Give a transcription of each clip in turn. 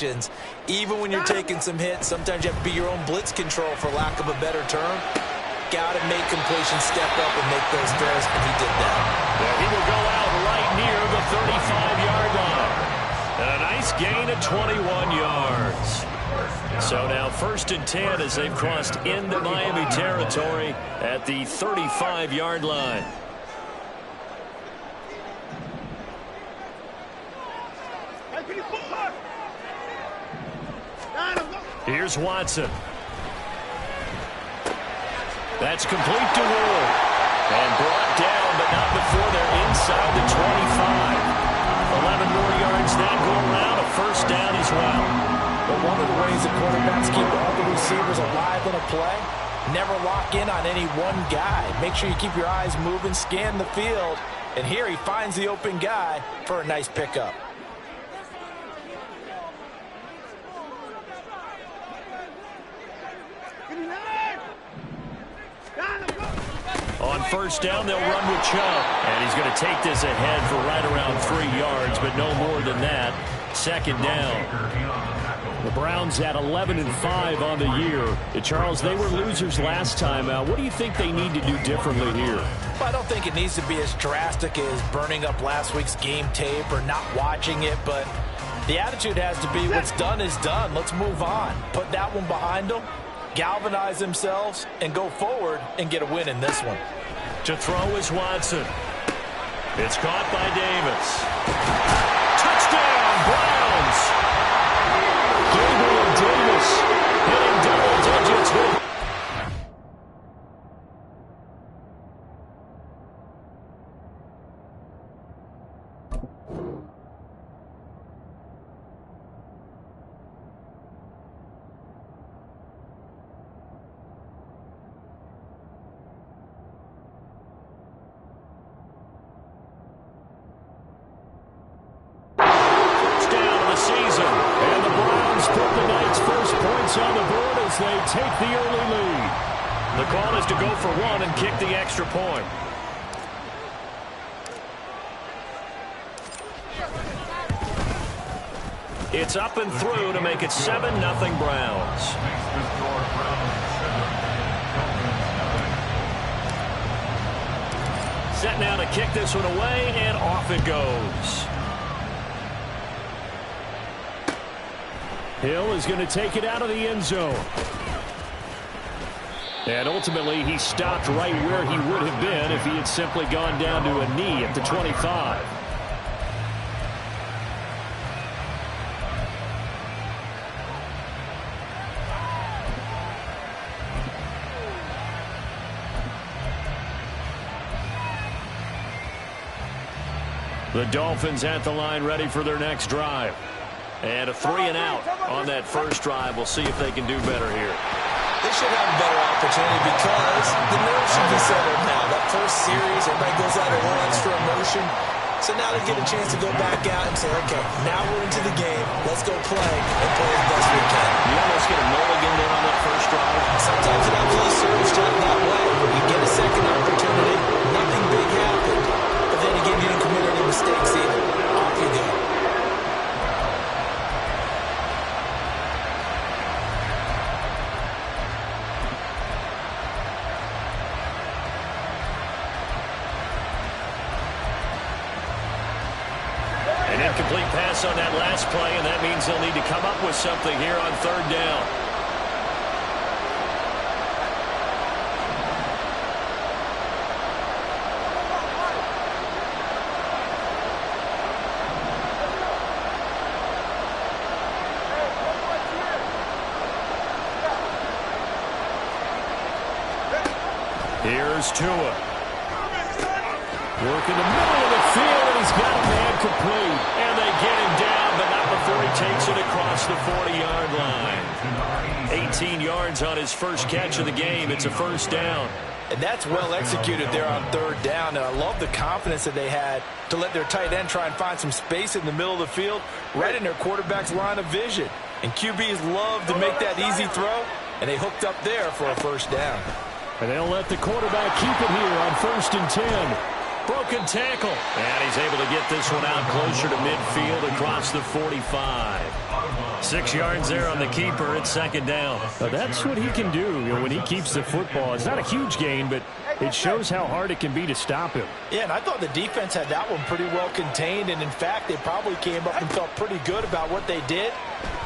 Even when you're taking some hits, sometimes you have to be your own blitz control, for lack of a better term. Got to make completion, step up, and make those throws, and he did that. Yeah, he will go out right near the 35-yard line. And a nice gain of 21 yards. So now 1st and 10 as they've crossed into Miami territory at the 35-yard line. Here's Watson. That's complete to Ward. And brought down, but not before they're inside the 25. 11 more yards then go around. A 1st down as well. But one of the ways that quarterbacks keep all the receivers alive in a play, never lock in on any one guy. Make sure you keep your eyes moving, scan the field. And here he finds the open guy for a nice pickup. On 1st down, they'll run with Chubb. And he's going to take this ahead for right around 3 yards, but no more than that. 2nd down. The Browns at 11-5 on the year. Charles, they were losers last time out. What do you think they need to do differently here? Well, I don't think it needs to be as drastic as burning up last week's game tape or not watching it, but the attitude has to be what's done is done. Let's move on. Put that one behind them, galvanize themselves, and go forward and get a win in this one. To throw is Watson. It's caught by Davis. Touchdown, Browns! Gabriel Davis hitting double digits with on the board as they take the early lead. The call is to go for one and kick the extra point. It's up and through to make it 7-0 Browns. Set now to kick this one away, and off it goes. Hill is going to take it out of the end zone. And ultimately, he stopped right where he would have been if he had simply gone down to a knee at the 25. The Dolphins at the line, ready for their next drive. And a 3-and-out on that first drive. We'll see if they can do better here. They should have a better opportunity because the nerves should be settled now. That first series, everybody goes out a little extra emotion. So now they get a chance to go back out and say, okay, now we're into the game. Let's go play and play as best we can. You almost get a mulligan there on that first drive. Sometimes it actually serves just that way. You get a second opportunity, nothing big happened. But then again, you didn't commit any mistakes either. Off you go. Incomplete pass on that last play, and that means they'll need to come up with something here on 3rd down. Here's Tua. Work in the middle of the field, and he's got a man complete. And they get him down, but not before he takes it across the 40-yard line. 18 yards on his first catch of the game. It's a 1st down. And that's well executed there on 3rd down. And I love the confidence that they had to let their tight end try and find some space in the middle of the field, right in their quarterback's line of vision. And QBs love to make that easy throw, and they hooked up there for a 1st down. And they'll let the quarterback keep it here on 1st and 10. Broken tackle. And he's able to get this one out closer to midfield across the 45. 6 yards there on the keeper. It's second down. That's what he can do, when he keeps the football. It's not a huge gain, but it shows how hard it can be to stop him. Yeah, and I thought the defense had that one pretty well contained, and in fact, they probably came up and felt pretty good about what they did.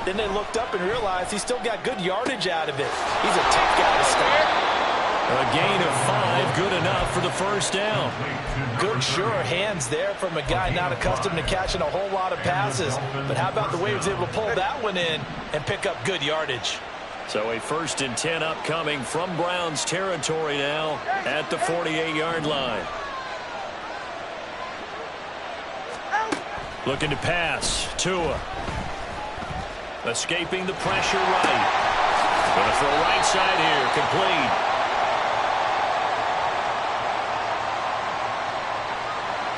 Then they looked up and realized he still got good yardage out of it. He's a tough guy to stop. A gain of 5, good enough for the first down. Good, sure hands there from a guy not accustomed to catching a whole lot of passes. But how about the way he was able to pull that one in and pick up good yardage? So a 1st and 10 upcoming from Browns territory now at the 48-yard line. Looking to pass. Tua. Escaping the pressure right. Going to throw right side here. Complete.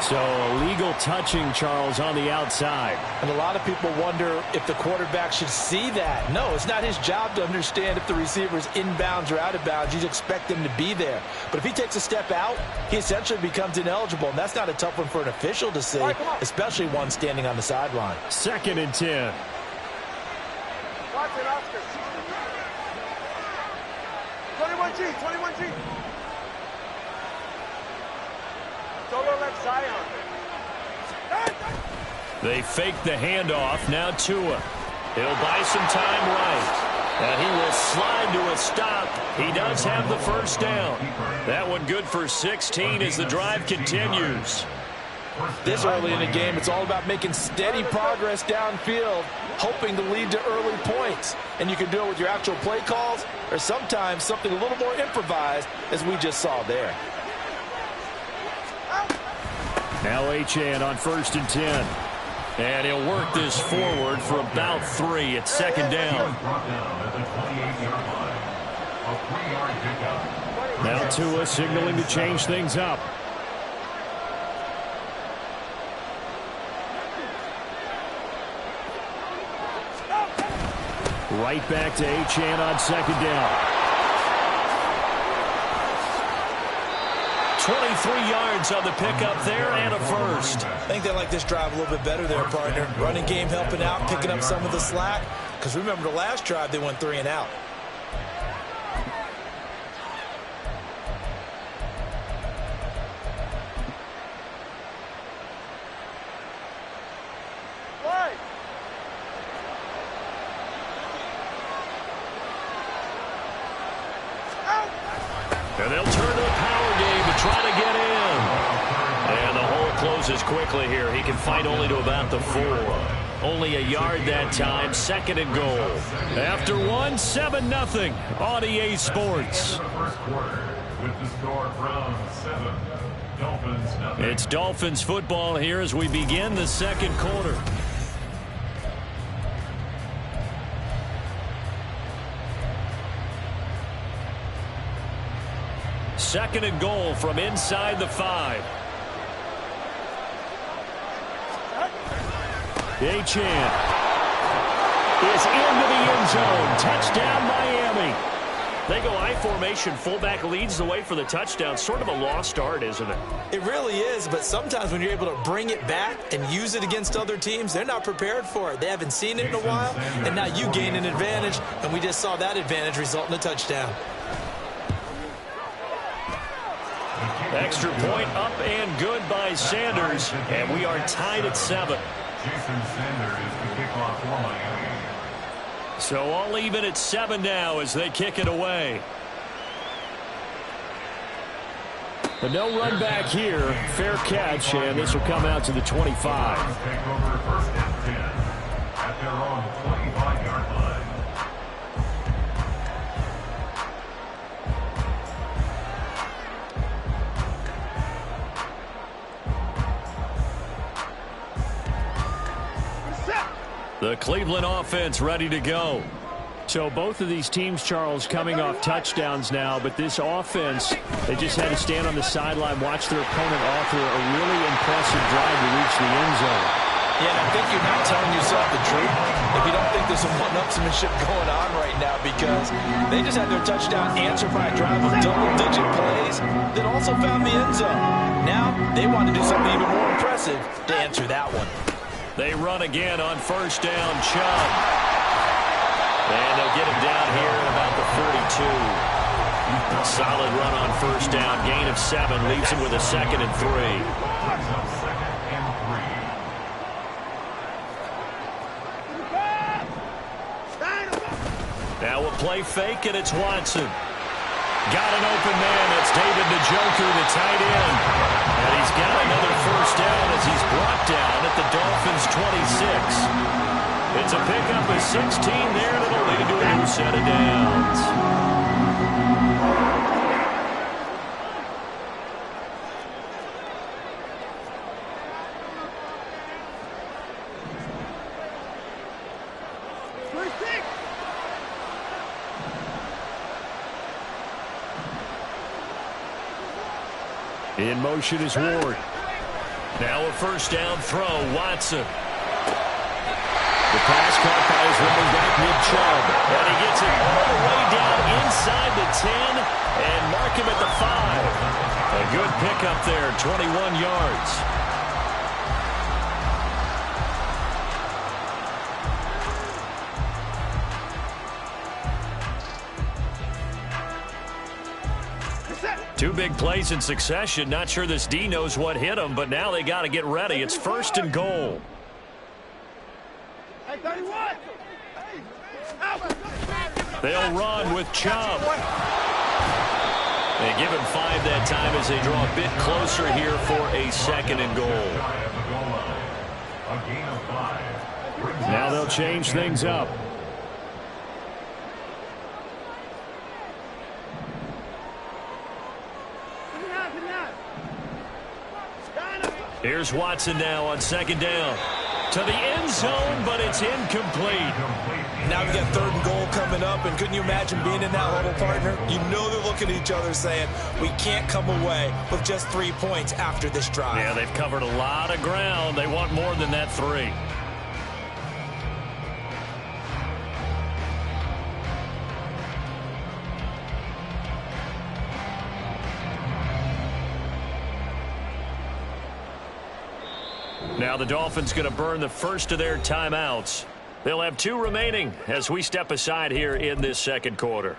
So illegal touching, Charles, on the outside. And a lot of people wonder if the quarterback should see that. No, it's not his job to understand if the receiver's inbounds or out of bounds. You expect him to be there. But if he takes a step out, he essentially becomes ineligible. And that's not a tough one for an official to see, especially one standing on the sideline. 2nd and 10. Watch it, Oscar. 21G, 21G. Solo left Zion. They fake the handoff. Now Tua. He'll buy some time right. And he will slide to a stop. He does have the first down. That one good for 16 as the drive continues. This early in the game, it's all about making steady progress downfield, hoping to lead to early points. And you can do it with your actual play calls or sometimes something a little more improvised, as we just saw there. Now Achane on 1st and 10. And he'll work this forward for about 3. It's second down. Now Tua signaling to change things up. Right back to Achane on 2nd down. 23 yards on the pickup there and a first. I think they like this drive a little bit better there, partner. Running game helping out, picking up some of the slack. Because remember, the last drive, they went 3 and out. And they'll turn to the power game to try to get in. And the hole closes quickly here. He can fight only to about the 4. Only a yard that time. 2nd and goal. After 1, 7-0 on EA Sports. It's Dolphins football here as we begin the second quarter. Second and goal from inside the 5. Achane is into the end zone. Touchdown, Miami. They go I formation. Fullback leads the way for the touchdown. Sort of a lost art, isn't it? It really is, but sometimes when you're able to bring it back and use it against other teams, they're not prepared for it. They haven't seen it in a while, and now you gain an advantage, and we just saw that advantage result in a touchdown. Extra point up and good by Sanders, and we are tied at 7. So all even at 7 now as they kick it away. But no run back here. Fair catch, and this will come out to the 25. At their own 25-yard line. The Cleveland offense ready to go. So both of these teams, Charles, coming off touchdowns now, but this offense, they just had to stand on the sideline, watch their opponent offer a really impressive drive to reach the end zone. Yeah, and I think you're not telling yourself the truth if you don't think there's some one-upsmanship going on right now, because they just had their touchdown answered by a drive of double-digit plays that also found the end zone. Now they want to do something even more impressive to answer that one. They run again on first down. Chubb. And they'll get him down here at about the 42. A solid run on first down. Gain of 7 leaves him with a 2nd and 3. Now a play fake, and it's Watson. Got an open man. That's David Njoku, the tight end. And he's got another first down as he's brought down at the Dolphins' 26. It's a pickup of 16 there, and it'll lead to a new set of downs. In motion is Ward. Now a first down throw, Watson. The pass caught by his running back, mid-Chubb. And he gets it all the way down inside the 10 and mark him at the 5. A good pickup there, 21 yards. Two big plays in succession. Not sure this D knows what hit him, but now they got to get ready. It's 1st and goal. They'll run with Chubb. They give him 5 that time as they draw a bit closer here for a 2nd and goal. Now they'll change things up. Here's Watson now on 2nd down. To the end zone, but it's incomplete. Now we got 3rd and goal coming up, and couldn't you imagine being in that huddle, partner? You know they're looking at each other saying, we can't come away with just 3 points after this drive. Yeah, they've covered a lot of ground. They want more than that 3. Now the Dolphins going to burn the first of their timeouts. They'll have 2 remaining as we step aside here in this 2nd quarter.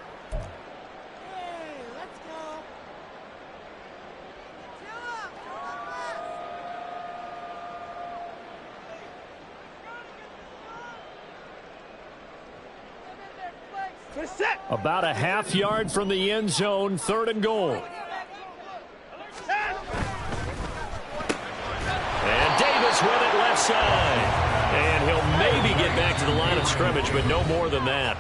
About a half yard from the end zone, 3rd and goal. And Davis with it left side. And he'll maybe get back to the line of scrimmage, but no more than that.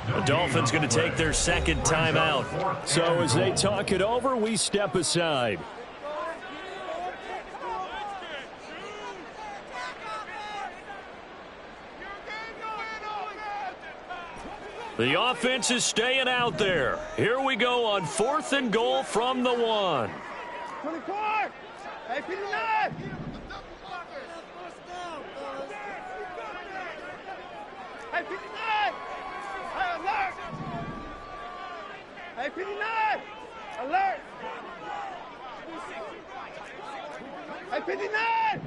The Dolphins going to take their 2nd timeout. So as they talk it over, we step aside. The offense is staying out there. Here we go on 4th and goal from the 1. 24! Hey, 59! Hey, 59! Hey, alert! Hey, 59! Alert! Hey, 59!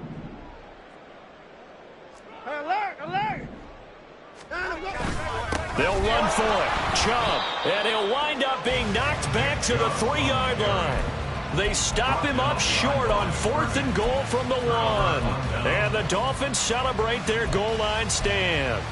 Hey, alert! Alert! They'll run for it. Chubb. And he'll wind up being knocked back to the 3-yard line. They stop him up short on 4th and goal from the 1. And the Dolphins celebrate their goal line stand.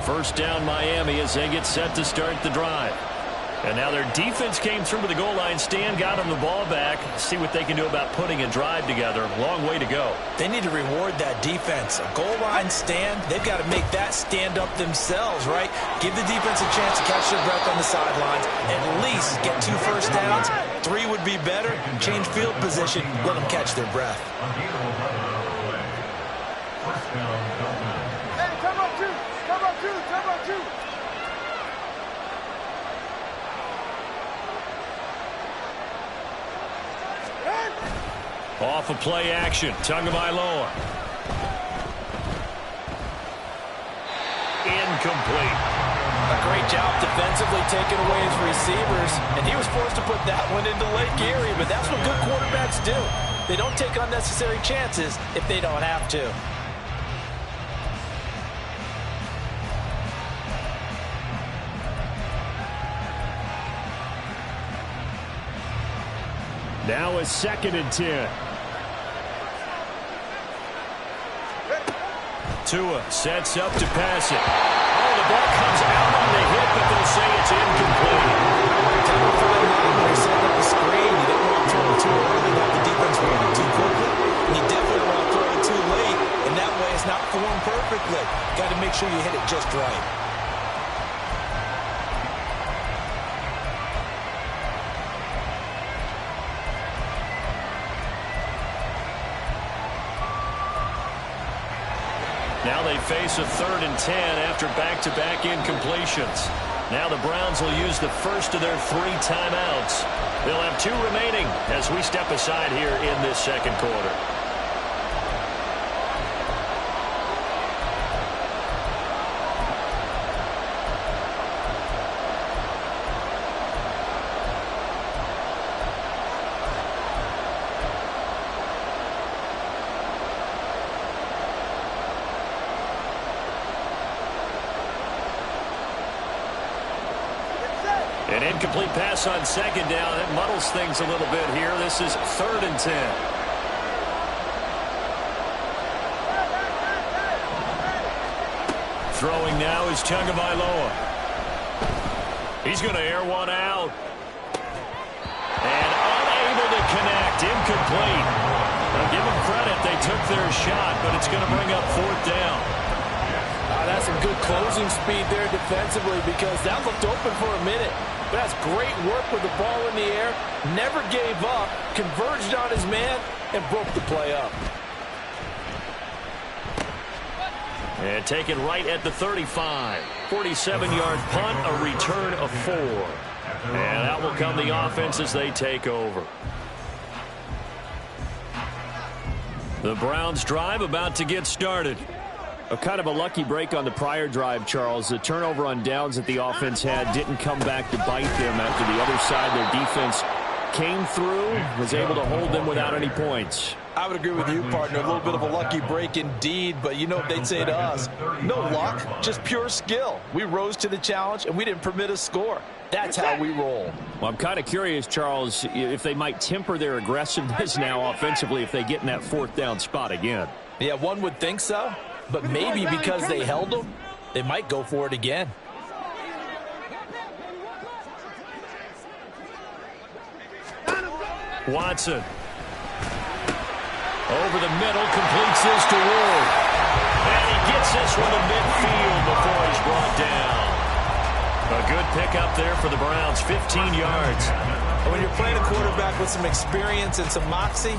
First down Miami as they get set to start the drive. And now their defense came through with the goal line stand, got them the ball back. See what they can do about putting a drive together. Long way to go. They need to reward that defense. A goal line stand, they've got to make that stand up themselves, right? Give the defense a chance to catch their breath on the sidelines. At least get 2 first downs. 3 would be better. Change field position. Let them catch their breath. Hey, come up 2! Come up 2! Come up 2! Off of play action. Tagovailoa. Incomplete. A great job defensively taking away his receivers, and he was forced to put that one into Lake Erie, but that's what good quarterbacks do. They don't take unnecessary chances if they don't have to. Now a 2nd and 10. Tua sets up to pass it. Oh, the ball comes out on the hit, but they'll say it's incomplete. Time for the line where he set up the screen. You didn't want to throw it too early, let the defense run it too quickly. And you definitely don't want to throw it too late, and that way it's not formed perfectly. Got to make sure you hit it just right. Now they face a 3rd and 10 after back-to-back incompletions. Now the Browns will use the first of their 3 timeouts. They'll have 2 remaining as we step aside here in this 2nd quarter. An incomplete pass on 2nd down. It muddles things a little bit here. This is 3rd and 10. Throwing now is Tagovailoa. He's going to air one out. And unable to connect. Incomplete. Now give them credit. They took their shot, but it's going to bring up 4th down. That's some good closing speed there defensively because that looked open for a minute. But that's great work with the ball in the air. Never gave up. Converged on his man and broke the play up. And taken right at the 35. 47-yard punt, a return of 4. And out will come the offense as they take over. The Browns drive about to get started. A kind of a lucky break on the prior drive, Charles. The turnover on downs that the offense had didn't come back to bite them after the other side. Their defense came through, was able to hold them without any points. I would agree with you, partner. A little bit of a lucky break indeed, but you know what they'd say to us. No luck, just pure skill. We rose to the challenge, and we didn't permit a score. That's how we roll. Well, I'm kind of curious, Charles, if they might temper their aggressiveness now offensively if they get in that 4th down spot again. Yeah, one would think so. But maybe because they held them, they might go for it again. Watson. Over the middle, completes this to Ward. And he gets this one to midfield before he's brought down. A good pickup there for the Browns, 15 yards. And when you're playing a quarterback with some experience and some moxie,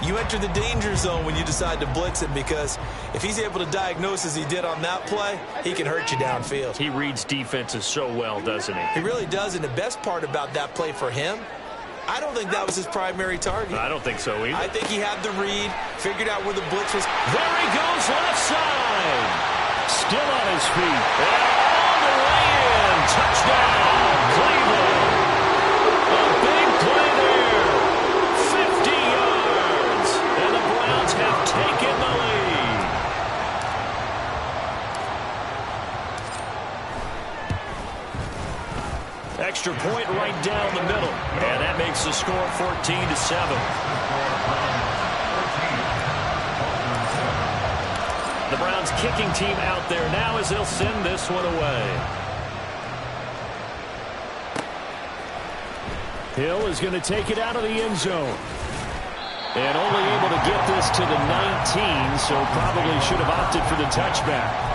you enter the danger zone when you decide to blitz him because if he's able to diagnose as he did on that play, he can hurt you downfield. He reads defenses so well, doesn't he? He really does, and the best part about that play for him, I don't think that was his primary target. I don't think so either. I think he had the read, figured out where the blitz was. There he goes, left side. Still on his feet. And all the way in. Touchdown, Cleveland. A big play there. 50 yards. And the Browns have taken the lead. Extra point right down the middle. And that makes the score 14-7. The Browns kicking team out there now as they'll send this one away. Hill is going to take it out of the end zone. And only able to get this to the 19, so probably should have opted for the touchback.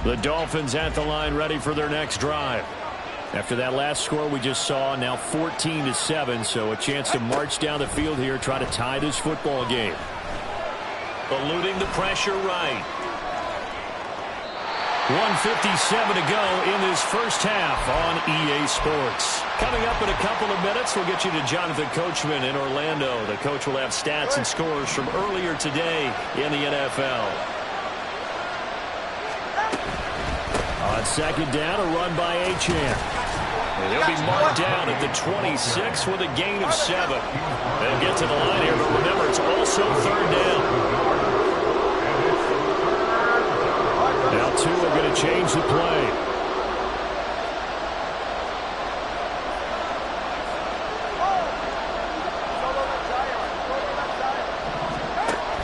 The Dolphins at the line, ready for their next drive. After that last score we just saw, now 14-7, so a chance to march down the field here, try to tie this football game. Eluding the pressure right. 1:57 to go in this first half on EA Sports. Coming up in a couple of minutes, we'll get you to Jonathan Coachman in Orlando. The coach will have stats and scores from earlier today in the NFL. On second down, a run by Achane. He'll be marked down at the 26 with a gain of 7. They'll get to the line here, but remember, it's also third down. Now two are going to change the play.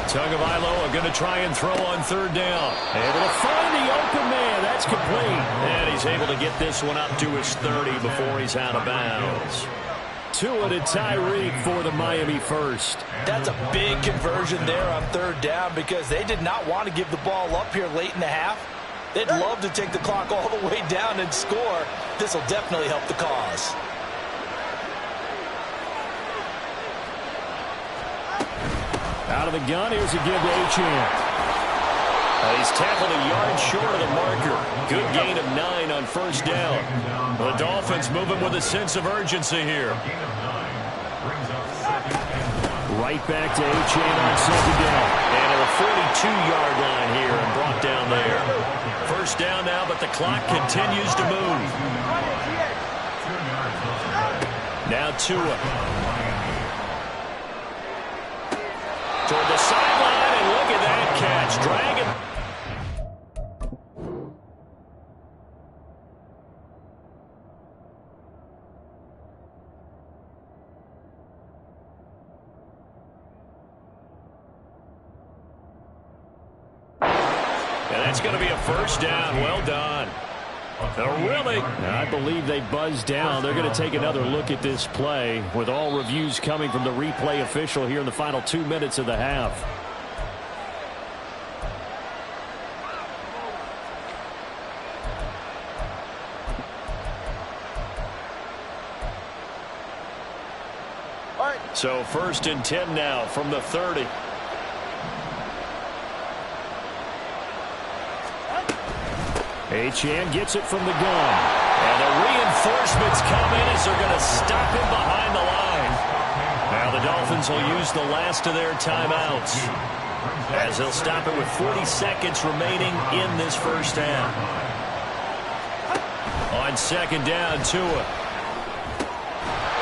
Tagovailoa going to try and throw on third down. Able to find the open man. That's complete. And he's able to get this one up to his 30 before he's out of bounds. Tua to Tyreek for the Miami first. That's a big conversion there on third down because they did not want to give the ball up here late in the half. They'd love to take the clock all the way down and score. This will definitely help the cause. Out of the gun, here's a give to Achane. He's tackled a yard short of the marker. Good gain of 9 on first down. The Dolphins moving with a sense of urgency here. Right back to Achane on second down. And at the 42-yard line here and brought down there. First down now, but the clock continues to move. Now Tua. Toward the sideline, and look at that catch. Dragging. And that's going to be a first down. Well done. Really? I believe they buzzed down. They're going to take another look at this play with all reviews coming from the replay official here in the final 2 minutes of the half. So first and 10 now from the 30. Achane gets it from the gun. And the reinforcements come in as they're going to stop him behind the line. Now the Dolphins will use the last of their timeouts as they'll stop it with 40 seconds remaining in this first half. On second down, Tua.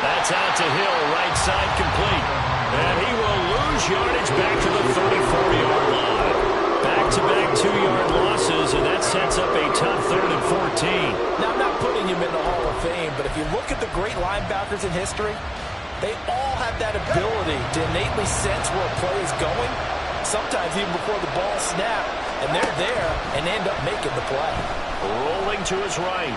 That's out to Hill, right side complete. And he will lose yardage back to the 34-yard line. Back-to-back 2-yard losses, and that sets up a tough 3rd and 14. Now, I'm not putting him in the Hall of Fame, but if you look at the great linebackers in history, they all have that ability to innately sense where a play is going, sometimes even before the ball snapped, and they're there and end up making the play. Rolling to his right.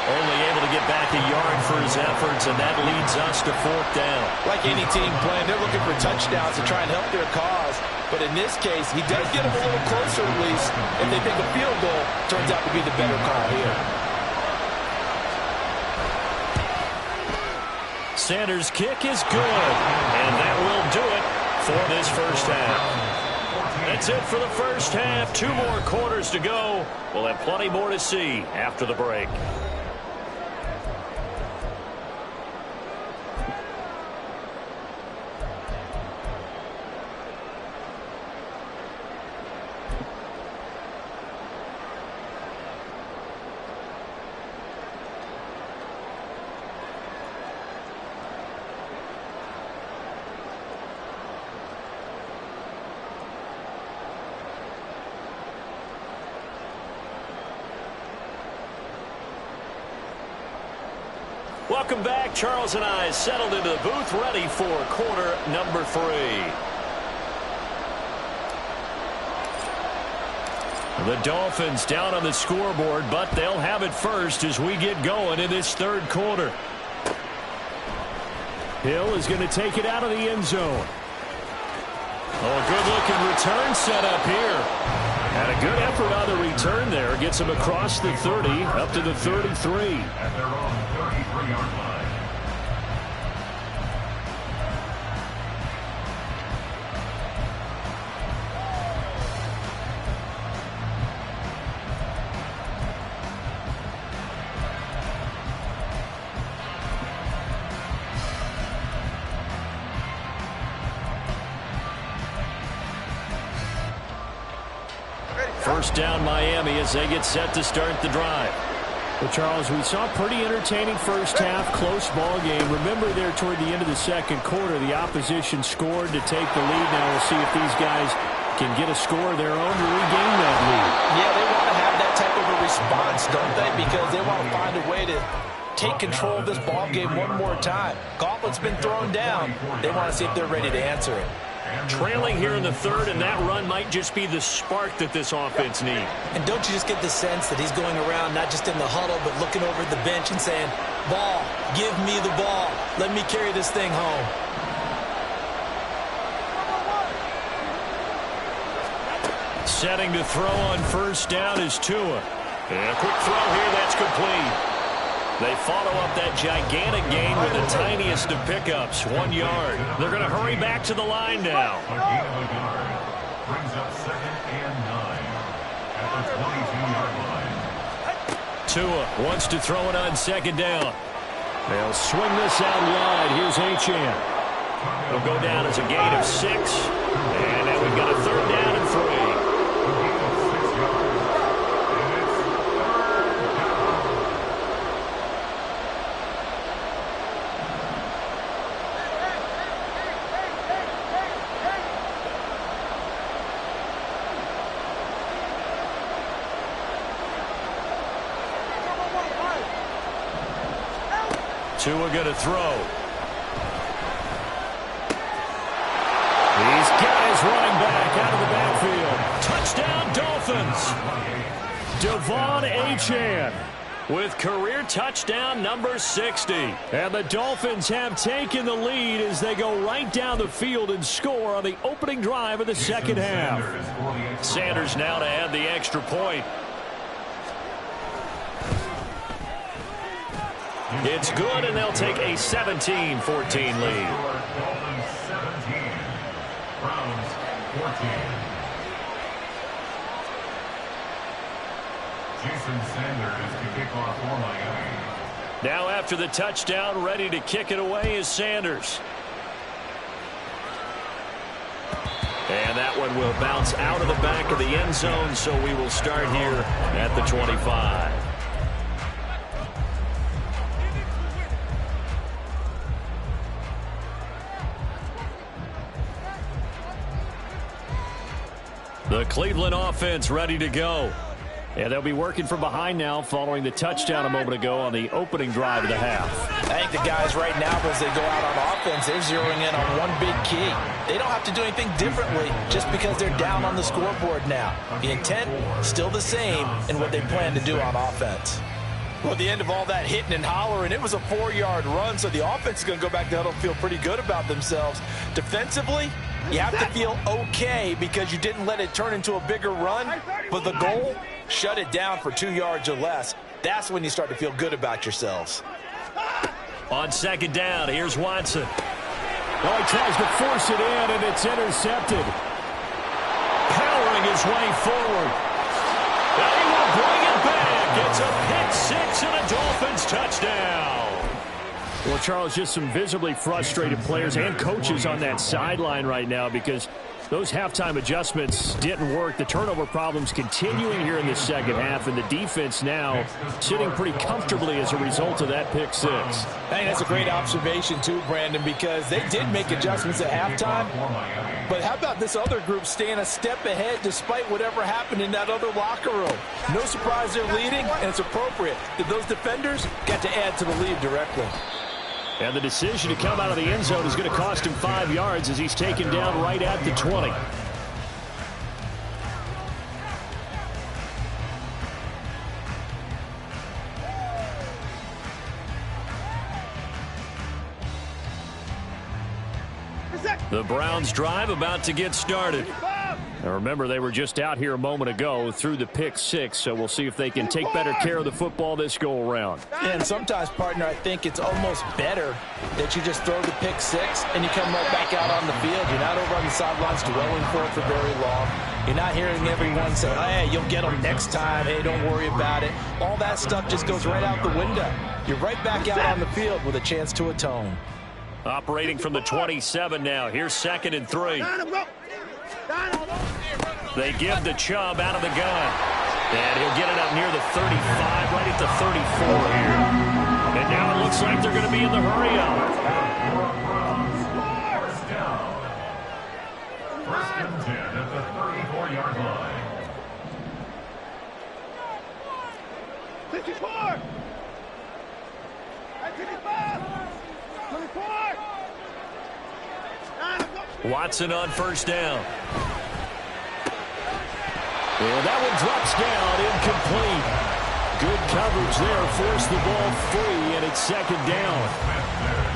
Only able to get back a yard for his efforts, and that leads us to 4th down. Like any team playing, they're looking for touchdowns to try and help their cause. But in this case, he does get them a little closer at least. If they think a field goal turns out to be the better call here. Sanders' kick is good, and that will do it for this first half. That's it for the first half. 2 more quarters to go. We'll have plenty more to see after the break. Welcome back. Charles and I settled into the booth, ready for quarter number 3. The Dolphins down on the scoreboard, but they'll have it first as we get going in this 3rd quarter. Hill is going to take it out of the end zone. Oh, a good look second return set up here. And a good effort on the return there. Gets him across the 30, up to the 33. At their own 33-yard line. First down Miami as they get set to start the drive. Well, Charles, we saw a pretty entertaining first half, close ball game. Remember there toward the end of the second quarter, the opposition scored to take the lead. Now we'll see if these guys can get a score of their own to regain that lead. Yeah, they want to have that type of a response, don't they? Because they want to find a way to take control of this ball game one more time. Gauntlet's been thrown down. They want to see if they're ready to answer it. Trailing here in the third, and that run might just be the spark that this offense needs. And don't you just get the sense that he's going around not just in the huddle, but looking over at the bench and saying, ball, give me the ball. Let me carry this thing home. Setting to throw on first down is Tua. And a quick throw here, that's complete. They follow up that gigantic gain with the tiniest of pickups, 1 yard. They're going to hurry back to the line now. A gain of a yard. Brings up 2nd and 9 at the 22-yard line. Tua wants to throw it on second down. They'll swing this out wide. Here's Achane. It'll go down as a gain of 6. And now we've got a third down and 3. Tua going to throw. These guys running back out of the backfield. Touchdown, Dolphins. Devon Achane with career touchdown number 60. And the Dolphins have taken the lead as they go right down the field and score on the opening drive of the second half. Sanders now to add the extra point. It's good, and they'll take a 17-14 lead. Dolphins 17, Browns 14. Jason Sanders to kick off for Miami. Now after the touchdown, ready to kick it away is Sanders. And that one will bounce out of the back of the end zone, so we will start here at the 25. The Cleveland offense ready to go. Yeah, they'll be working from behind now following the touchdown a moment ago on the opening drive of the half. I think the guys right now, as they go out on offense, they're zeroing in on one big key. They don't have to do anything differently just because they're down on the scoreboard now. The intent, still the same in what they plan to do on offense. Well, at the end of all that hitting and hollering, it was a 4-yard run, so the offense is going to go back to huddle and feel pretty good about themselves. Defensively, you have to feel okay because you didn't let it turn into a bigger run, but the goal, shut it down for 2 yards or less. That's when you start to feel good about yourselves. On second down, here's Watson. Oh, he tries to force it in, and it's intercepted. Powering his way forward. And he will bring it back. It's a pick six and a Dolphins touchdown. Well, Charles, just some visibly frustrated players and coaches on that sideline right now because those halftime adjustments didn't work. The turnover problems continuing here in the second half, and the defense now sitting pretty comfortably as a result of that pick six. I think that's a great observation too, Brandon, because they did make adjustments at halftime. But how about this other group staying a step ahead despite whatever happened in that other locker room? No surprise they're leading, and it's appropriate that those defenders got to add to the lead directly. And the decision to come out of the end zone is going to cost him 5 yards as he's taken down right at the 20. The Browns drive about to get started. Now remember, they were just out here a moment ago through the pick six, so we'll see if they can take better care of the football this go around. And sometimes, partner, I think it's almost better that you just throw the pick six and you come right back out on the field. You're not over on the sidelines dwelling for it for very long. You're not hearing everyone say, hey, you'll get them next time. Hey, don't worry about it. All that stuff just goes right out the window. You're right back out on the field with a chance to atone. Operating from the 27 now. Here's 2nd and 3. They give the Chubb out of the gun. And he'll get it up near the 35, right at the 34 here. And now it looks like they're going to be in the hurry-up. First down. 1st and 10 at the 34-yard line. 54! 55! 24! Watson on 1st down. And that one drops down, incomplete. Good coverage there, forced the ball free, and it's 2nd down.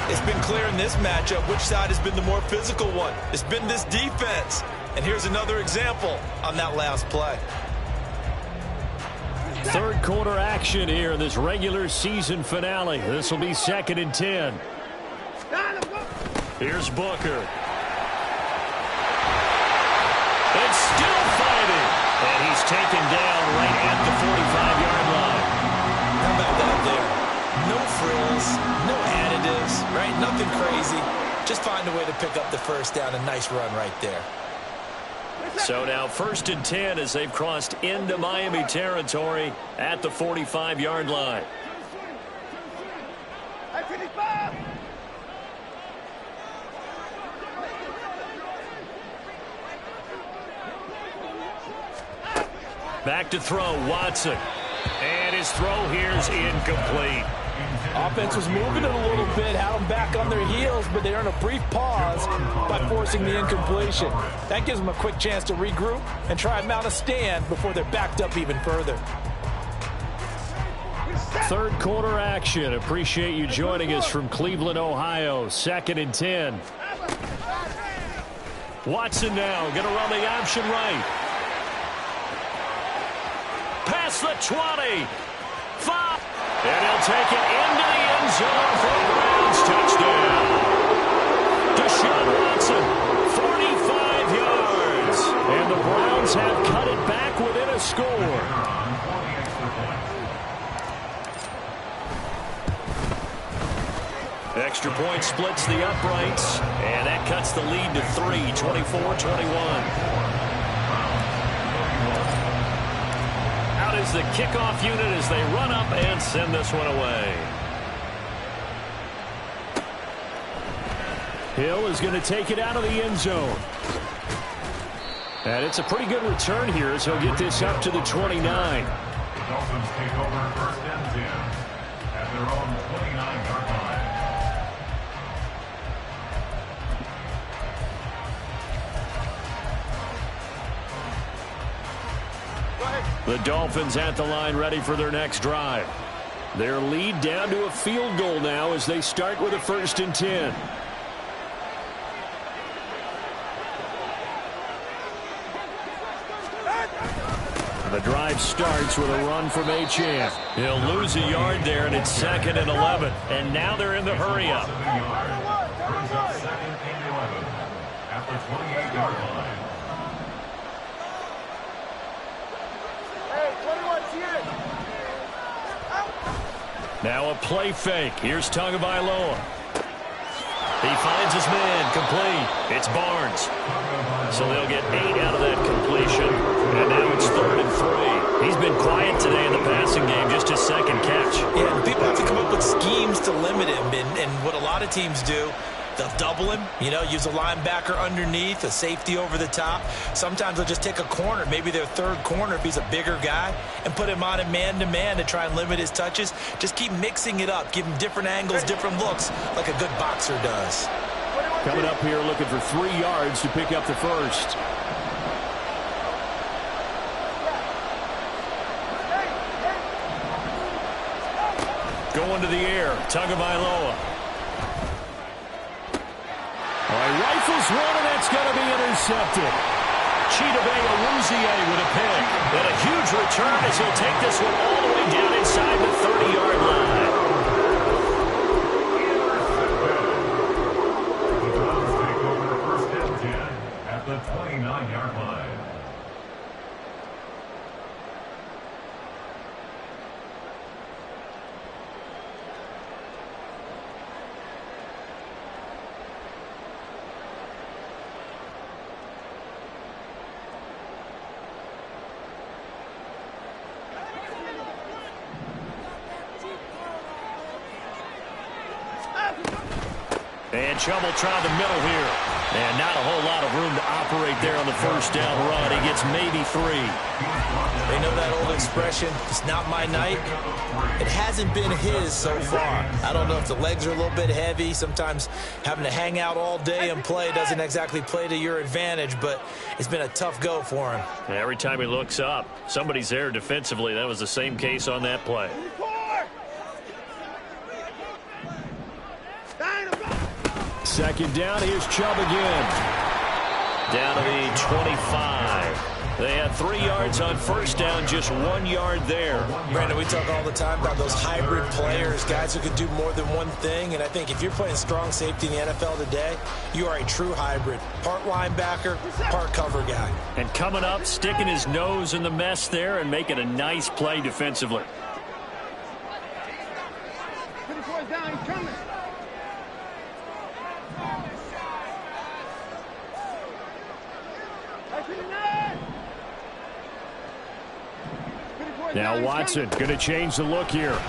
It's been clear in this matchup which side has been the more physical one. It's been this defense. And here's another example on that last play. 3rd quarter action here in this regular season finale. This will be 2nd and 10. Here's Booker. And still fighting. And he's taken down right at the 45-yard line. How about that there? No frills, no additives, right? Nothing crazy. Just find a way to pick up the 1st down. A nice run right there. So now 1st and 10 as they've crossed into Miami territory at the 45-yard line. Back to throw, Watson. And his throw here is incomplete. Offense was moving it a little bit, had them back on their heels, but they earned a brief pause by forcing the incompletion. That gives them a quick chance to regroup and try and mount a stand before they're backed up even further. 3rd quarter action. Appreciate you joining us from Cleveland, Ohio. 2nd and 10. Watson now going to run the option right. Past the 20. 5. And he'll take it into the end zone for the Browns. Touchdown. Deshaun Watson, 45 yards. And the Browns have cut it back within a score. Extra point splits the uprights. And that cuts the lead to 3, 24-21. Is the kickoff unit as they run up and send this one away. Hill is going to take it out of the end zone. And it's a pretty good return here as he'll get this up to the 29. The Dolphins take over 1st and 10 at their own 29-yard line. The Dolphins at the line ready for their next drive. Their lead down to a field goal now as they start with a 1st and 10. The drive starts with a run from Achane. He'll lose a yard there, and it's 2nd and 11. And now they're in the hurry-up. Brings up 2nd and 11 at the 28-yard line. Now a play fake. Here's Tagovailoa. He finds his man. Complete. It's Barnes. So they'll get 8 out of that completion. And now it's 3rd and 3. He's been quiet today in the passing game. Just his 2nd catch. Yeah, people have to come up with schemes to limit him. And what a lot of teams do, they'll double him, use a linebacker underneath, a safety over the top. Sometimes they'll just take a corner, maybe their 3rd corner if he's a bigger guy, and put him on a man-to-man to try and limit his touches. Just keep mixing it up, give him different angles, different looks, like a good boxer does. Coming up here looking for 3 yards to pick up the 1st. Going to the air, Tagovailoa. He rifles one, and that's going to be intercepted. Chidobe Awuzie with a pick. And a huge return as he'll take this one all the way down inside the 30-yard line. The Browns take over first and 10 at the 29-yard line. And Chubb will try the middle here. And not a whole lot of room to operate there on the first down run. He gets maybe 3. They know that old expression, it's not my night. It hasn't been his so far. I don't know if the legs are a little bit heavy. Sometimes having to hang out all day and play doesn't exactly play to your advantage, but it's been a tough go for him. And every time he looks up, somebody's there defensively. That was the same case on that play. Second down, here's Chubb again. Down to the 25. They had 3 yards on first down, just 1 yard there. Brandon, we talk all the time about those hybrid players, guys who can do more than one thing, and I think if you're playing strong safety in the NFL today, you are a true hybrid. Part linebacker, part cover guy. And coming up, sticking his nose in the mess there and making a nice play defensively. Down, he's coming. Now Watson going to change the look here. That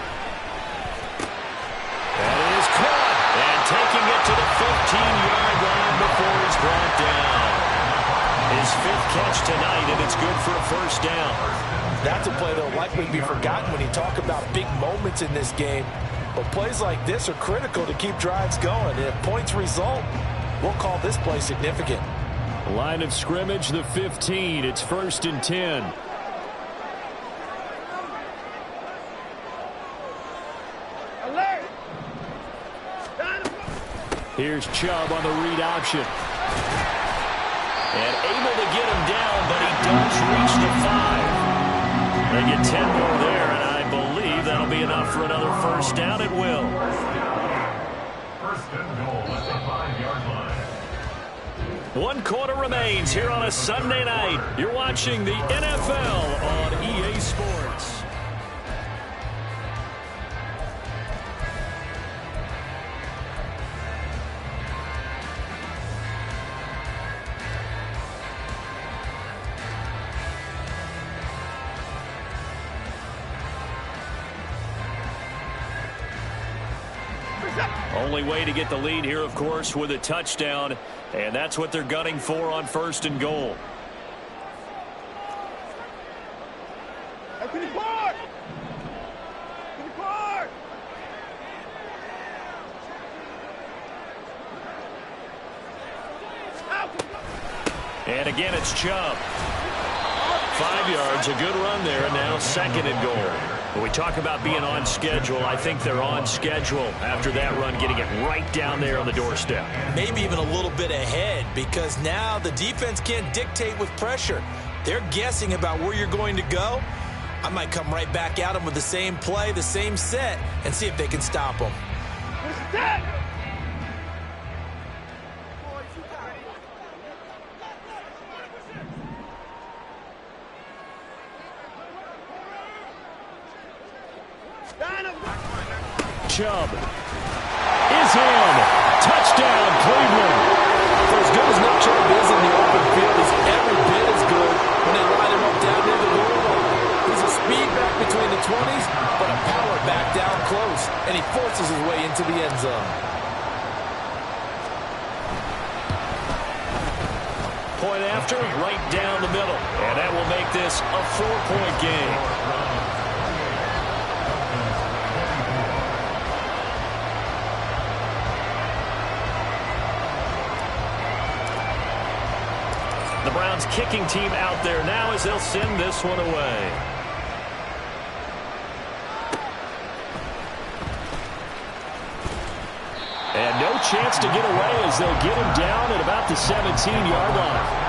is caught. And taking it to the 15-yard line before he's brought down. His 5th catch tonight, and it's good for a first down. That's a play that will likely be forgotten when you talk about big moments in this game. But plays like this are critical to keep drives going. And if points result, we'll call this play significant. Line of scrimmage, the 15. It's 1st and 10. Alert! Here's Chubb on the read option. And able to get him down, but he does reach the 5. They get 10 more there, and I believe that'll be enough for another first down. It will. First and goal at the 5-yard line. 1 quarter remains here on a Sunday night. You're watching the NFL on EA Sports. Only way to get the lead here, of course, with a touchdown, and that's what they're gunning for on 1st and goal. And again, it's Chubb. 5 yards, a good run there, and now 2nd and goal. When we talk about being on schedule, I think they're on schedule after that run, getting it right down there on the doorstep. Maybe even a little bit ahead, because now the defense can't dictate with pressure. They're guessing about where you're going to go. I might come right back at them with the same play, the same set, and see if they can stop them. Chubb is in. Touchdown, Cleveland. For as good as Nick Chubb is in the open field, he's every bit as good when they line him up down near the goal line. He's a speed back between the 20s, but a power back down close, and he forces his way into the end zone. Point after, right down the middle. And that will make this a 4-point game. The Browns kicking team out there now as they'll send this one away. And no chance to get away as they'll get him down at about the 17-yard line.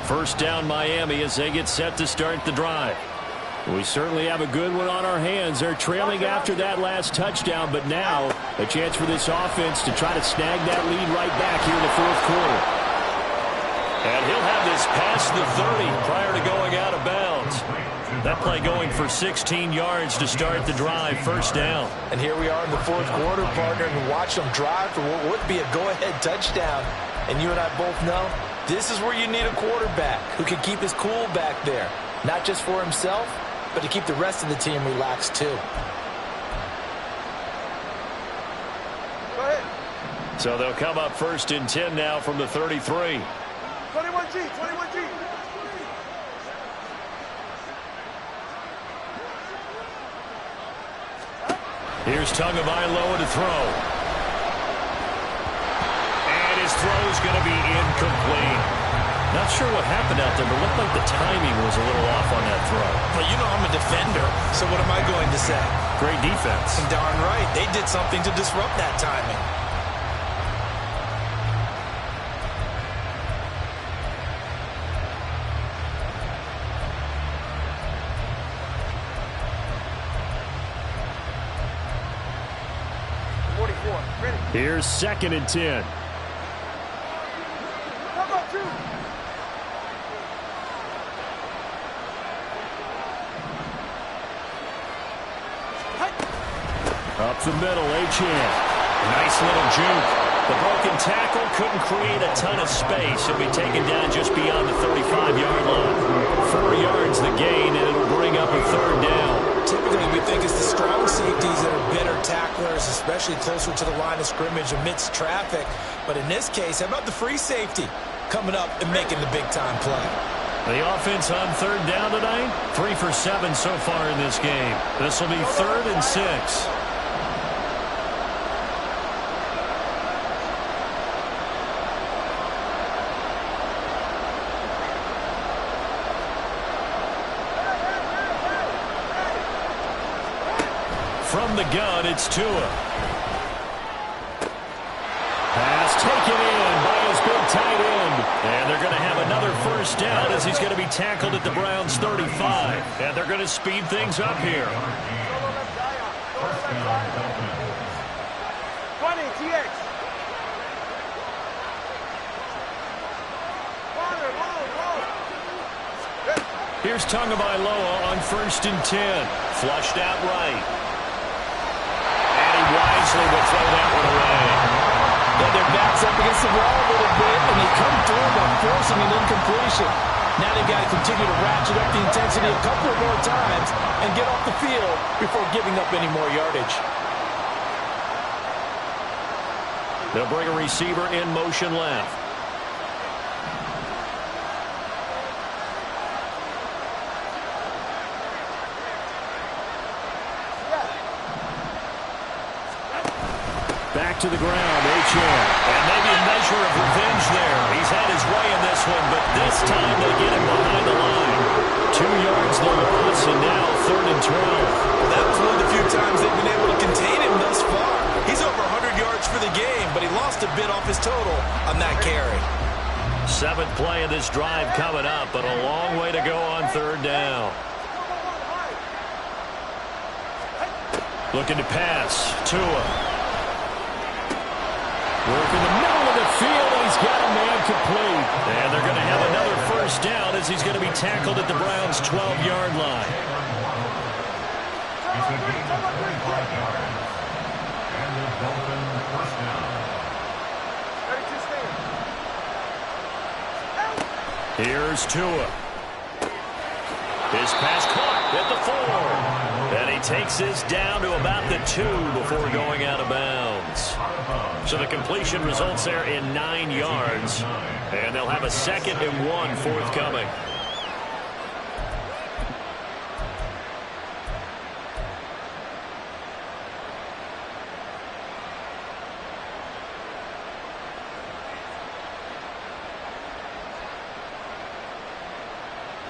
First down Miami as they get set to start the drive. We certainly have a good one on our hands. They're trailing after that last touchdown, but now a chance for this offense to try to snag that lead right back here in the fourth quarter. And he'll have this past the 30 prior to going out of bounds. That play going for 16 yards to start the drive, first down. And here we are in the fourth quarter, partner, and watch them drive for what would be a go-ahead touchdown. And you and I both know this is where you need a quarterback who can keep his cool back there, not just for himself, but to keep the rest of the team relaxed too. Go ahead. So they'll come up first and 10 now from the 33. 21G, 21G. Here's Tagovailoa to throw. And his throw is going to be incomplete. Not sure what happened out there, but looked like the timing was a little off on that throw. But you know I'm a defender, so what am I going to say? Great defense. Darn right. They did something to disrupt that timing. Here's second and 10. Up the middle, Achane. Nice little juke. The broken tackle couldn't create a ton of space. He'll be taken down just beyond the 35-yard line. 4 yards the gain, and it'll bring up a third down. Typically, we think it's the strong safeties that are better tacklers, especially closer to the line of scrimmage amidst traffic. But in this case, how about the free safety coming up and making the big-time play? The offense on third down tonight, 3 for 7 so far in this game. This will be 3rd and 6. From the gun, it's Tua. Pass taken in by his big tight end. And they're going to have another first down as he's going to be tackled at the Browns' 35. And they're going to speed things up here. 20, TX. Here's Tagovailoa on 1st and 10. Flushed out right. And he wisely will throw that one away. Yeah, their backs up against the wall a little bit, and they come through by forcing an incompletion. Now they've got to continue to ratchet up the intensity a couple of more times and get off the field before giving up any more yardage. They'll bring a receiver in motion left. Back to the ground, Achane. And maybe a measure of revenge there. He's had his way in this one, but this time they get him behind the line. 2 yards the loss, and now 3rd and 12. Well, that was one of the few times they've been able to contain him thus far. He's over 100 yards for the game, but he lost a bit off his total on that carry. 7th play of this drive coming up, but a long way to go on 3rd down. Looking to pass. Tua. Work in the middle of the field, and he's got a man complete. And they're going to have another first down as he's going to be tackled at the Browns' 12-yard line. It's a gain of 35 yards. And the Dolphins first down. Here's Tua. His pass caught at the 4. And he takes this down to about the 2 before going out of bounds. So the completion results there in 9 yards. And they'll have a 2nd and 1 forthcoming.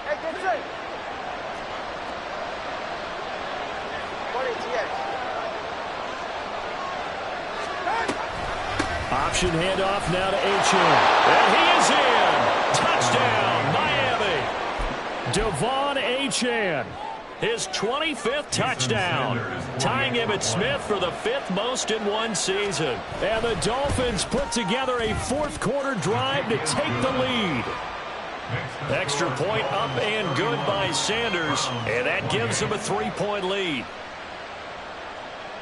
Hey, get set. 20 TX. Option handoff now to Achane. And he is in. Touchdown, Miami. Devon Achane. His 25th touchdown, tying Emmitt Smith for the 5th most in one season. And the Dolphins put together a 4th quarter drive to take the lead. Extra point up and good by Sanders, and that gives him a 3-point lead.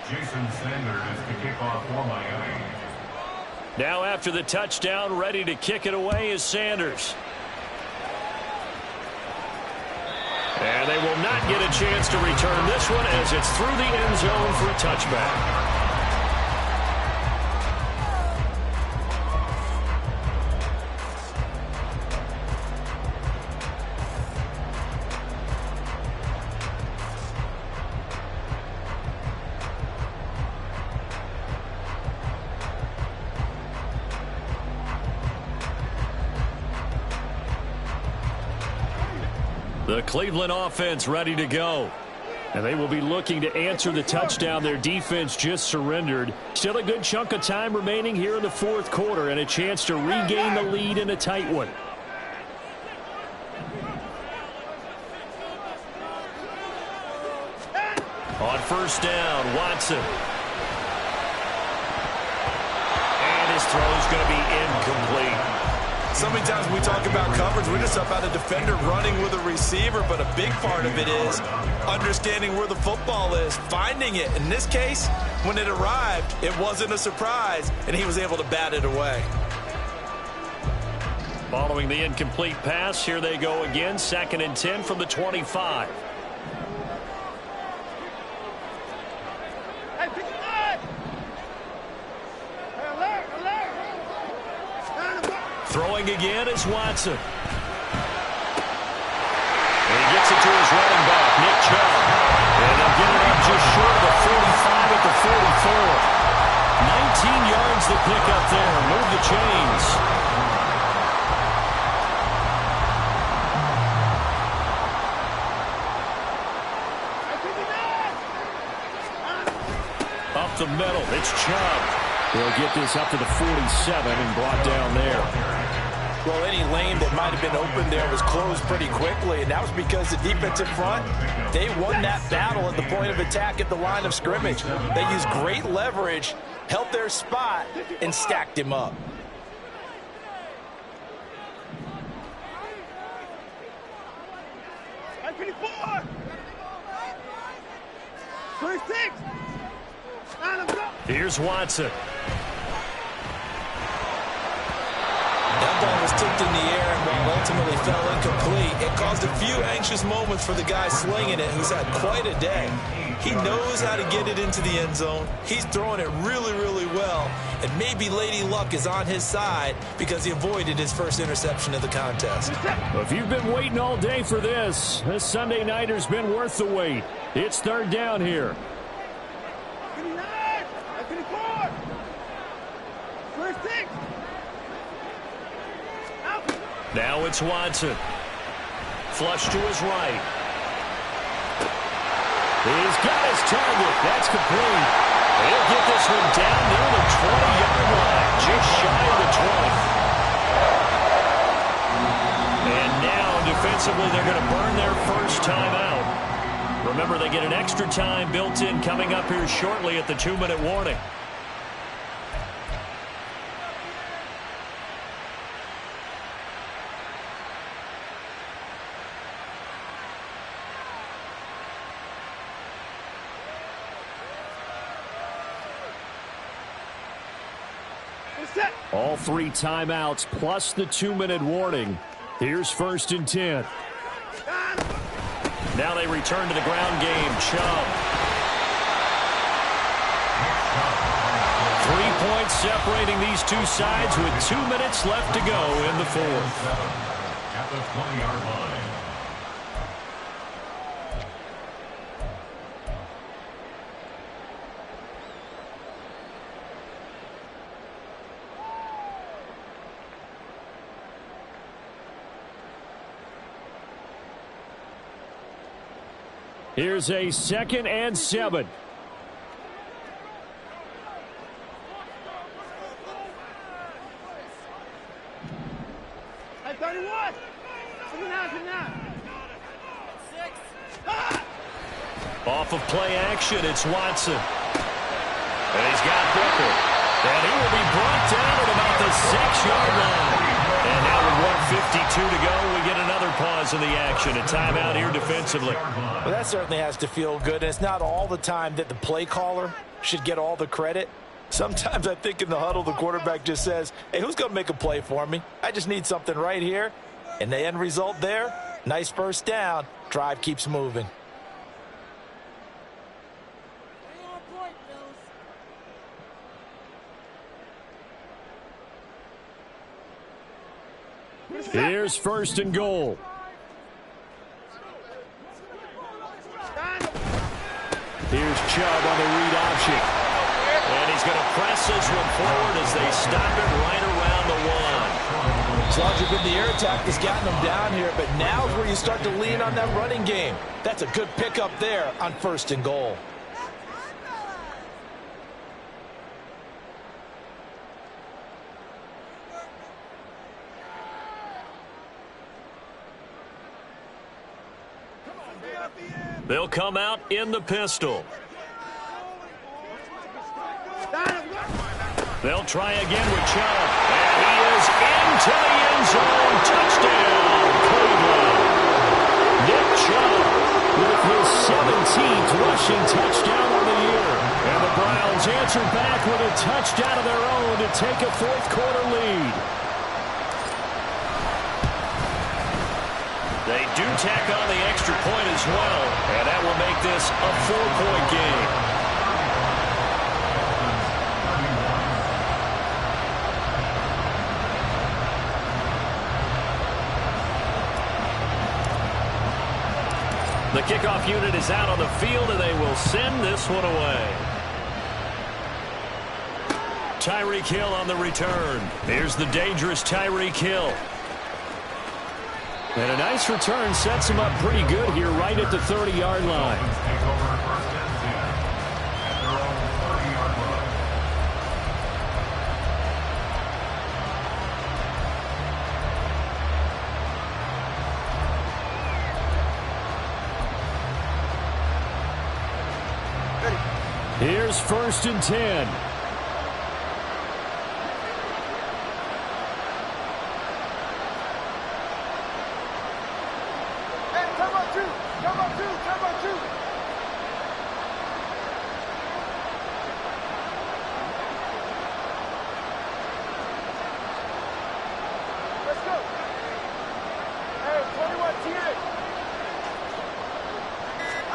Jason Sanders to kick off for Miami. Now after the touchdown, ready to kick it away is Sanders. And they will not get a chance to return this one as it's through the end zone for a touchback. The Cleveland offense ready to go. And they will be looking to answer the touchdown their defense just surrendered. Still a good chunk of time remaining here in the 4th quarter and a chance to regain the lead in a tight one. On 1st down, Watson. And his throw is going to be incomplete. So many times when we talk about coverage, we're just about a defender running with a receiver, but a big part of it is understanding where the football is, finding it. In this case, when it arrived, it wasn't a surprise, and he was able to bat it away. Following the incomplete pass, here they go again, 2nd and 10 from the 25. Throwing again is Watson. And he gets it to his running back, Nick Chubb. And they'll get it up just short of the 45 at the 44. 19 yards to pick up there. Move the chains. Up the middle, it's Chubb. They'll get this up to the 47 and brought down there. Well, any lane that might have been open there was closed pretty quickly, and that was because the defensive front, they won that battle at the point of attack at the line of scrimmage. They used great leverage, held their spot, and stacked him up. Here's Watson. That ball was tipped in the air, and while ultimately fell incomplete, it caused a few anxious moments for the guy slinging it, who's had quite a day. He knows how to get it into the end zone. He's throwing it really, really well, and maybe Lady Luck is on his side because he avoided his first interception of the contest. If you've been waiting all day for this Sunday nighter's been worth the wait. It's 3rd down here. Now it's Watson. Flush to his right. He's got his target. That's complete. He'll get this one down near the 20-yard line, just shy of the 20. And now, defensively, they're going to burn their first timeout. Remember, they get an extra time built in coming up here shortly at the 2-minute warning. All 3 timeouts plus the 2-minute warning. Here's 1st and 10. Now they return to the ground game. Chubb. 3 points separating these two sides with 2 minutes left to go in the fourth. At the 20-yard line. Here's a 2nd and 7. Hey, 31! Come now. Off of play action, it's Watson. And he's got Booker. And he will be brought down at about the 6-yard line. And now with 1:52 to go, we get another pause in the action. A timeout here defensively. Well, that certainly has to feel good. And it's not all the time that the play caller should get all the credit. Sometimes I think in the huddle, the quarterback just says, hey, who's going to make a play for me? I just need something right here. And the end result there, nice first down. Drive keeps moving. Here's 1st and goal. Here's Chubb on the read option. And he's going to press this one forward as they stop it right around the 1. As long as you're good, the air attack has gotten them down here, but now is where you start to lean on that running game. That's a good pickup there on 1st and goal. They'll come out in the pistol. They'll try again with Chubb. And he is into the end zone. Touchdown, Cleveland. Nick Chubb with his 17th rushing touchdown on the year. And the Browns answer back with a touchdown of their own to take a 4th quarter lead. They do tack on the extra point as well, and that will make this a 4-point game. The kickoff unit is out on the field, and they will send this one away. Tyreek Hill on the return. Here's the dangerous Tyreek Hill. And a nice return sets him up pretty good here right at the 30-yard line. Take over 1st and 10 at their own 30-yard line. Here's 1st and 10.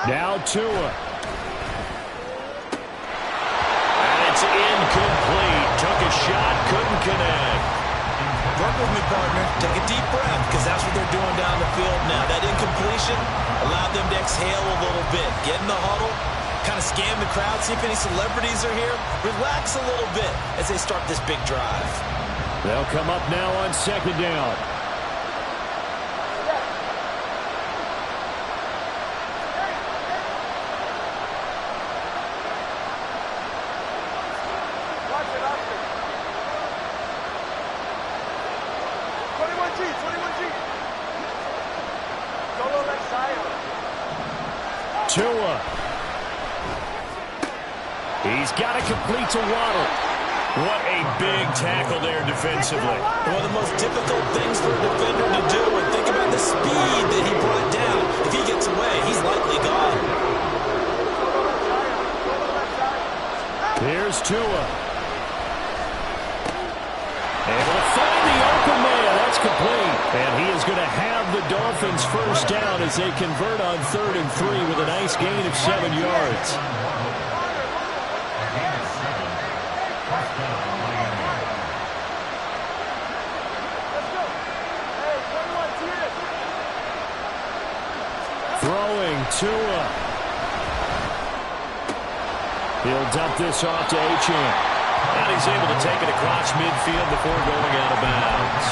Now Tua. And it's incomplete. Took a shot, couldn't connect. Work with me, partner. Take a deep breath, because that's what they're doing down the field now. That incompletion allowed them to exhale a little bit. Get in the huddle, kind of scan the crowd, see if any celebrities are here. Relax a little bit as they start this big drive. They'll come up now on 2nd down. Tua. He's got to complete to Waddle. What a big tackle there defensively. One of the most difficult things for a defender to do, and think about the speed that he brought down. If he gets away, he's likely gone. Here's Tua. Able to find the open man. That's complete. And he is going to have the Dolphins first down as they convert on 3rd and 3 with a nice gain of 7 yards. Throwing Tua. He'll dump this off to Achane. And he's able to take it across midfield before going out of bounds.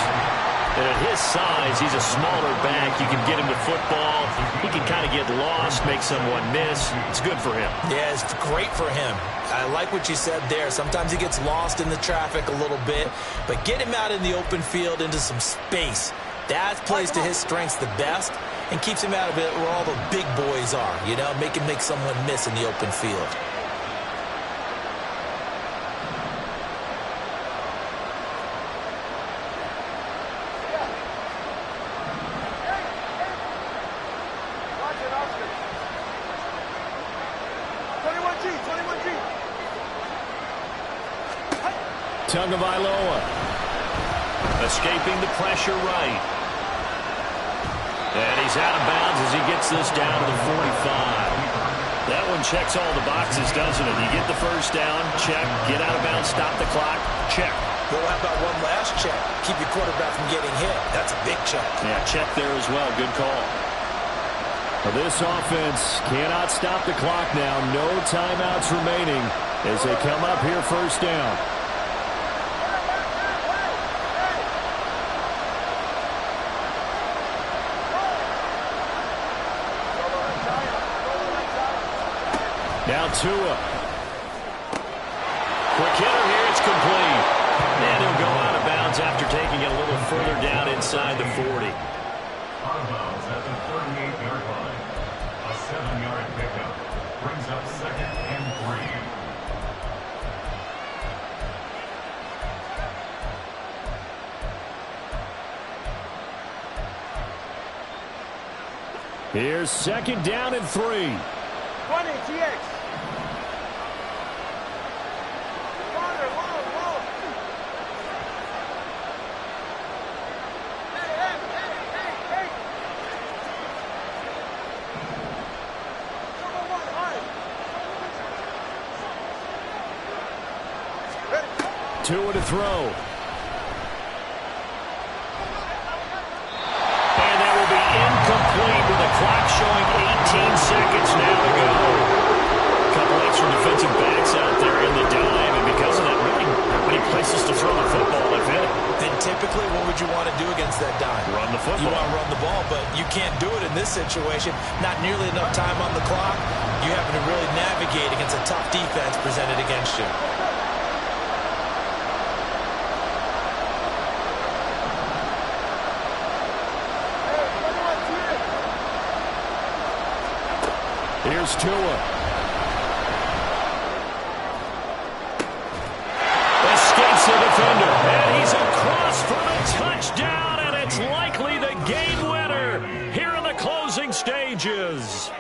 And at his size, he's a smaller back. You can get him to football. He can kind of get lost, make someone miss. It's good for him. Yeah, it's great for him. I like what you said there. Sometimes he gets lost in the traffic a little bit, but get him out in the open field into some space. That plays to his strengths the best and keeps him out of it where all the big boys are, you know, make him make someone miss in the open field. Tagovailoa escaping the pressure right. And he's out of bounds as he gets this down to the 45. That one checks all the boxes, doesn't it? You get the first down, check. Get out of bounds, stop the clock, check. Well, how about one last check? Keep your quarterback from getting hit. That's a big check. Yeah, check there as well. Good call. Well, this offense cannot stop the clock now. No timeouts remaining as they come up here first down. Now Tua. Quick hitter here. It's complete. And he'll go out of bounds after taking it a little further down inside the 40. Out of bounds at the 38-yard line. A 7-yard pickup brings up 2nd and 3. Here's 2nd down and 3. 20, GX. Tua to throw. And that will be incomplete with the clock showing 18 seconds now to go. A couple extra defensive backs out there in the dime, and because of that, really not many places to throw the football, if any. Then typically, what would you want to do against that dime? Run the football. You want to run the ball, but you can't do it in this situation. Not nearly enough time on the clock. You have to really navigate against a tough defense presented against you. Here's Tua. Escapes the defender. And he's across for the touchdown, and it's likely the game winner here in the closing stages.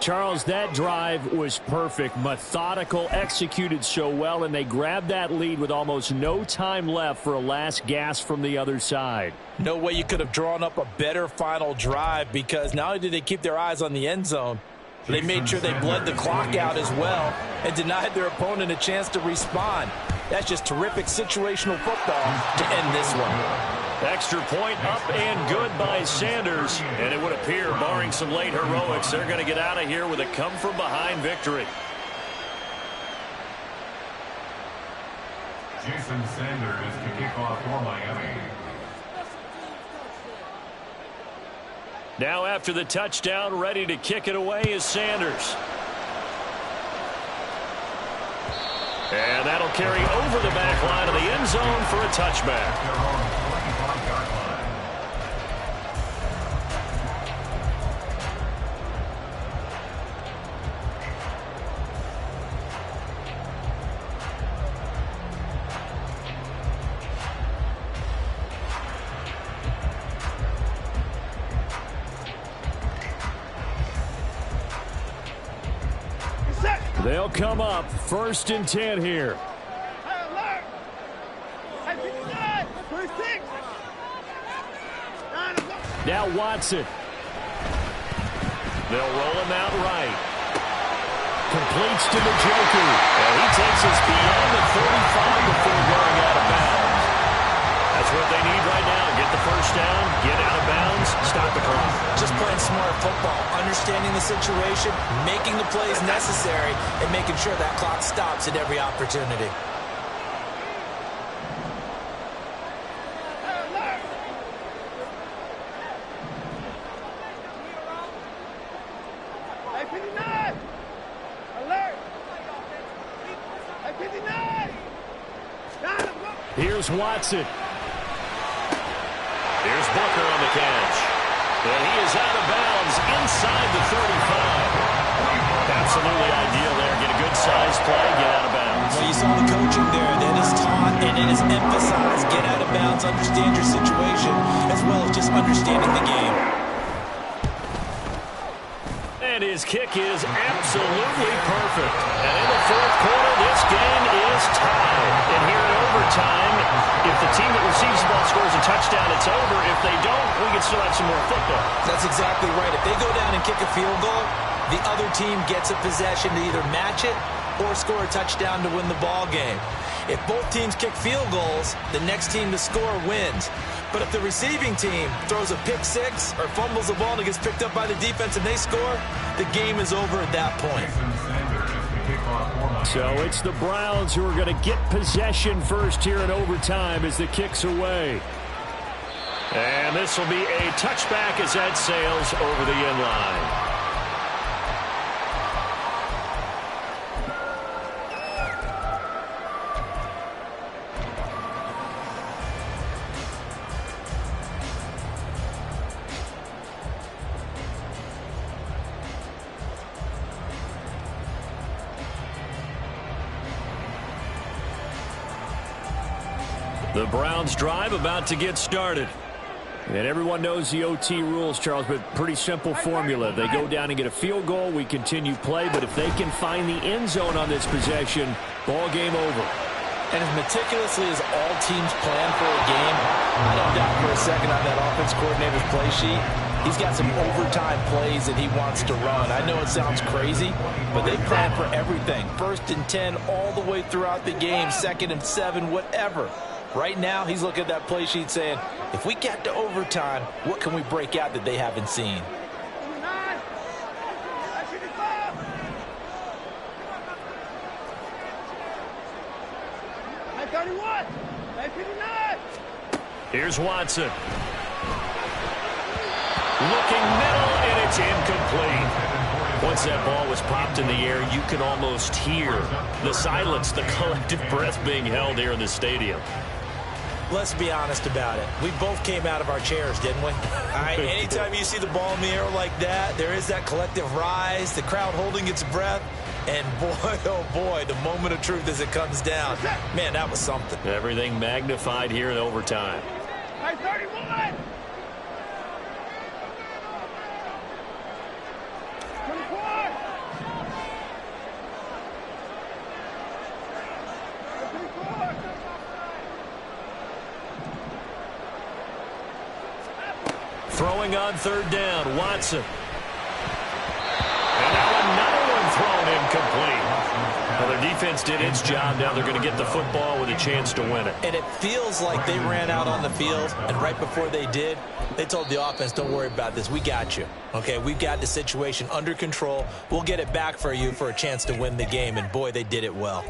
Charles, that drive was perfect, methodical, executed so well, and they grabbed that lead with almost no time left for a last gasp from the other side. No way you could have drawn up a better final drive, because not only did they keep their eyes on the end zone, they made sure they bled the clock out as well and denied their opponent a chance to respond. That's just terrific situational football to end this one. Extra point up and good by Sanders. And it would appear, barring some late heroics, they're going to get out of here with a come-from-behind victory. Jason Sanders to kick off for Miami. Now after the touchdown, ready to kick it away is Sanders. And that'll carry over the back line of the end zone for a touchback. They'll come up 1st and 10 here. Hey, alert! Hey, 56! Now Watson. They'll roll him out right. Completes to Njoku. And he takes us beyond the 35 before going out of bounds. That's what they need right now. Get the first down, get out of bounds, stop the clock. Just playing smart football, understanding the situation, making the plays necessary, and making sure that clock stops at every opportunity. Here's Watson. Here's Booker on the catch. And he is out of bounds inside the 35. Absolutely ideal there. Get a good size play, get out of bounds. Well, you saw the coaching there. That is taught and it is emphasized. Get out of bounds, understand your situation, as well as just understanding the game. And his kick is absolutely perfect. And in the fourth quarter, this game is tied. And here in overtime, if the team that receives the ball scores a touchdown, it's over. If they don't, we can still have some more football. That's exactly right. If they go down and kick a field goal, the other team gets a possession to either match it or score a touchdown to win the ball game. If both teams kick field goals, the next team to score wins. But if the receiving team throws a pick six or fumbles the ball and it gets picked up by the defense and they score, the game is over at that point. So it's the Browns who are going to get possession first here in overtime as the kick's away. And this will be a touchback as that sails over the end line. The Browns drive about to get started. And everyone knows the OT rules, Charles, but pretty simple formula. They go down and get a field goal, we continue play, but if they can find the end zone on this possession, ball game over. And as meticulously as all teams plan for a game, I don't doubt for a second on that offense coordinator's play sheet, he's got some overtime plays that he wants to run. I know it sounds crazy, but they plan for everything. 1st and 10 all the way throughout the game, 2nd and 7, whatever. Right now, he's looking at that play sheet saying, if we get to overtime, what can we break out that they haven't seen? Here's Watson. Looking middle, and it's incomplete. Once that ball was popped in the air, you can almost hear the silence, the collective breath being held here in the stadium. Let's be honest about it. We both came out of our chairs, didn't we? All right, anytime you see the ball in the air like that, there is that collective rise, the crowd holding its breath, and boy, oh boy, the moment of truth as it comes down. Man, that was something. Everything magnified here in overtime. 31! Throwing on 3rd down, Watson. And now another one thrown incomplete. Well, their defense did its job. Now they're going to get the football with a chance to win it. And it feels like they ran out on the field, and right before they did, they told the offense, don't worry about this. We got you. Okay, we've got the situation under control. We'll get it back for you for a chance to win the game, and boy, they did it well.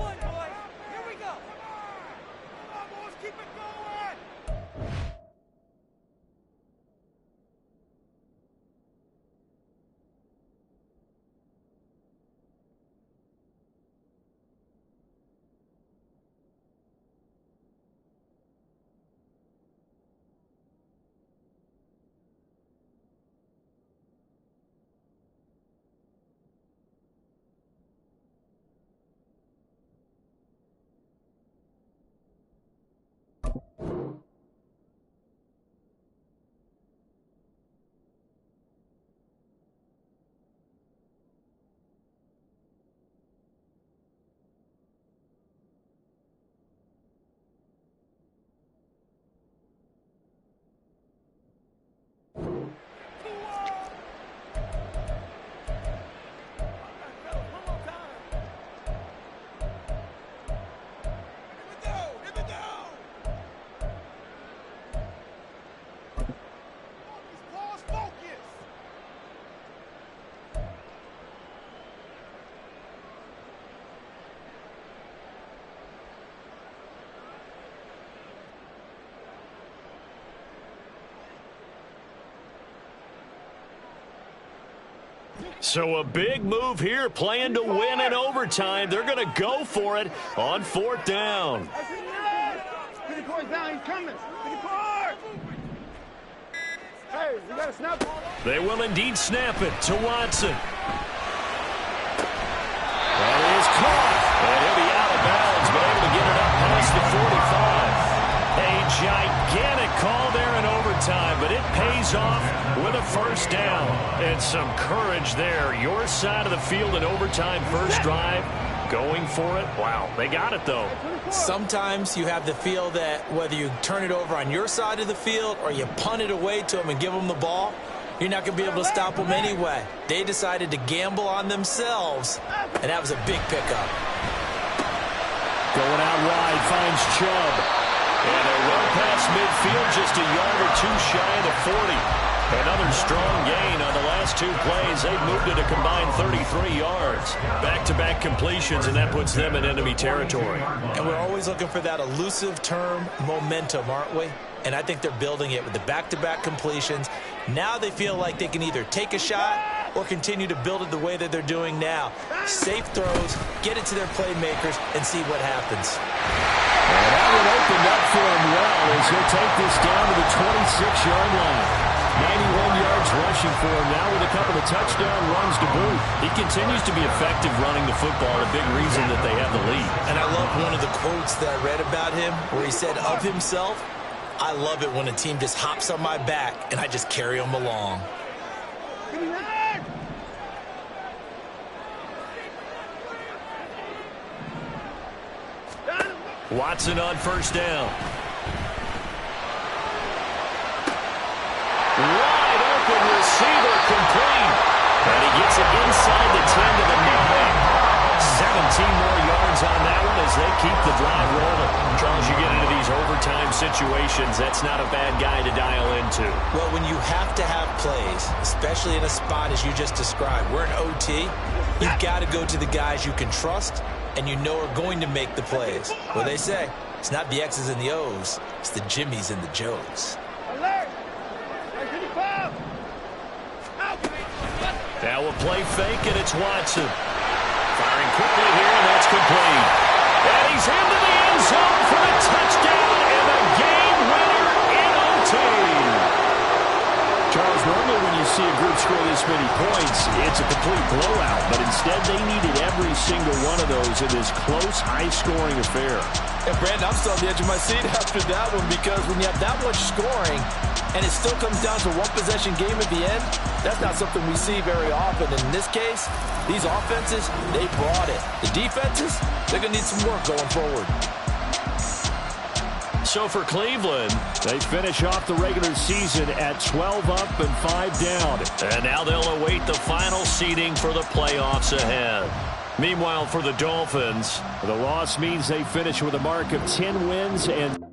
So a big move here, playing to win in overtime. They're going to go for it on 4th down. They will indeed snap it to Watson. That is caught. And he'll be out of bounds, but able to get it up past the 45. A gigantic call there in overtime, but it pays off with a 1st down. And some courage there. Your side of the field in overtime, first drive, going for it. Wow, they got it, though. Sometimes you have the feel that whether you turn it over on your side of the field or you punt it away to them and give them the ball, you're not going to be able to stop them anyway. They decided to gamble on themselves, and that was a big pickup. Going out wide, finds Chubb. And a run past midfield, just a yard or two shy of the 40. Another strong gain on the last 2 plays. They've moved it a combined 33 yards. Back-to-back completions, and that puts them in enemy territory. And we're always looking for that elusive term, momentum, aren't we? And I think they're building it with the back-to-back completions. Now they feel like they can either take a shot or continue to build it the way that they're doing now. Safe throws, get it to their playmakers, and see what happens. And that one opened up for him well as he'll take this down to the 26-yard line. 91 yards rushing for him now with a couple of touchdown runs to boot. He continues to be effective running the football, a big reason that they have the lead. And I love one of the quotes that I read about him where he said of himself, "I love it when a team just hops on my back and I just carry them along." Watson on 1st down. Wide open receiver complete. And he gets it inside the 10 to the 9. 17 more yards on that one as they keep the drive rolling. Charles, you get into these overtime situations, that's not a bad guy to dial into. Well, when you have to have plays, especially in a spot as you just described, we're in OT, you've got to go to the guys you can trust and you know are going to make the plays. Well, they say it's not the X's and the O's, it's the Jimmys and the Joes. Now a play fake, and it's Watson. Firing quickly here, and that's complete. And he's into the end zone for a touchdown and a game winner in OT. Charles, normally when you see a group score this many points, it's a complete blowout. But instead, they needed every single one of those in this close, high-scoring affair. And, Brandon, I'm still on the edge of my seat after that one because when you have that much scoring and it still comes down to one-possession game at the end, that's not something we see very often. And in this case, these offenses, they brought it. The defenses, they're going to need some work going forward. So for Cleveland, they finish off the regular season at 12 up and 5 down. And now they'll await the final seeding for the playoffs ahead. Meanwhile, for the Dolphins, the loss means they finish with a mark of 10 wins and...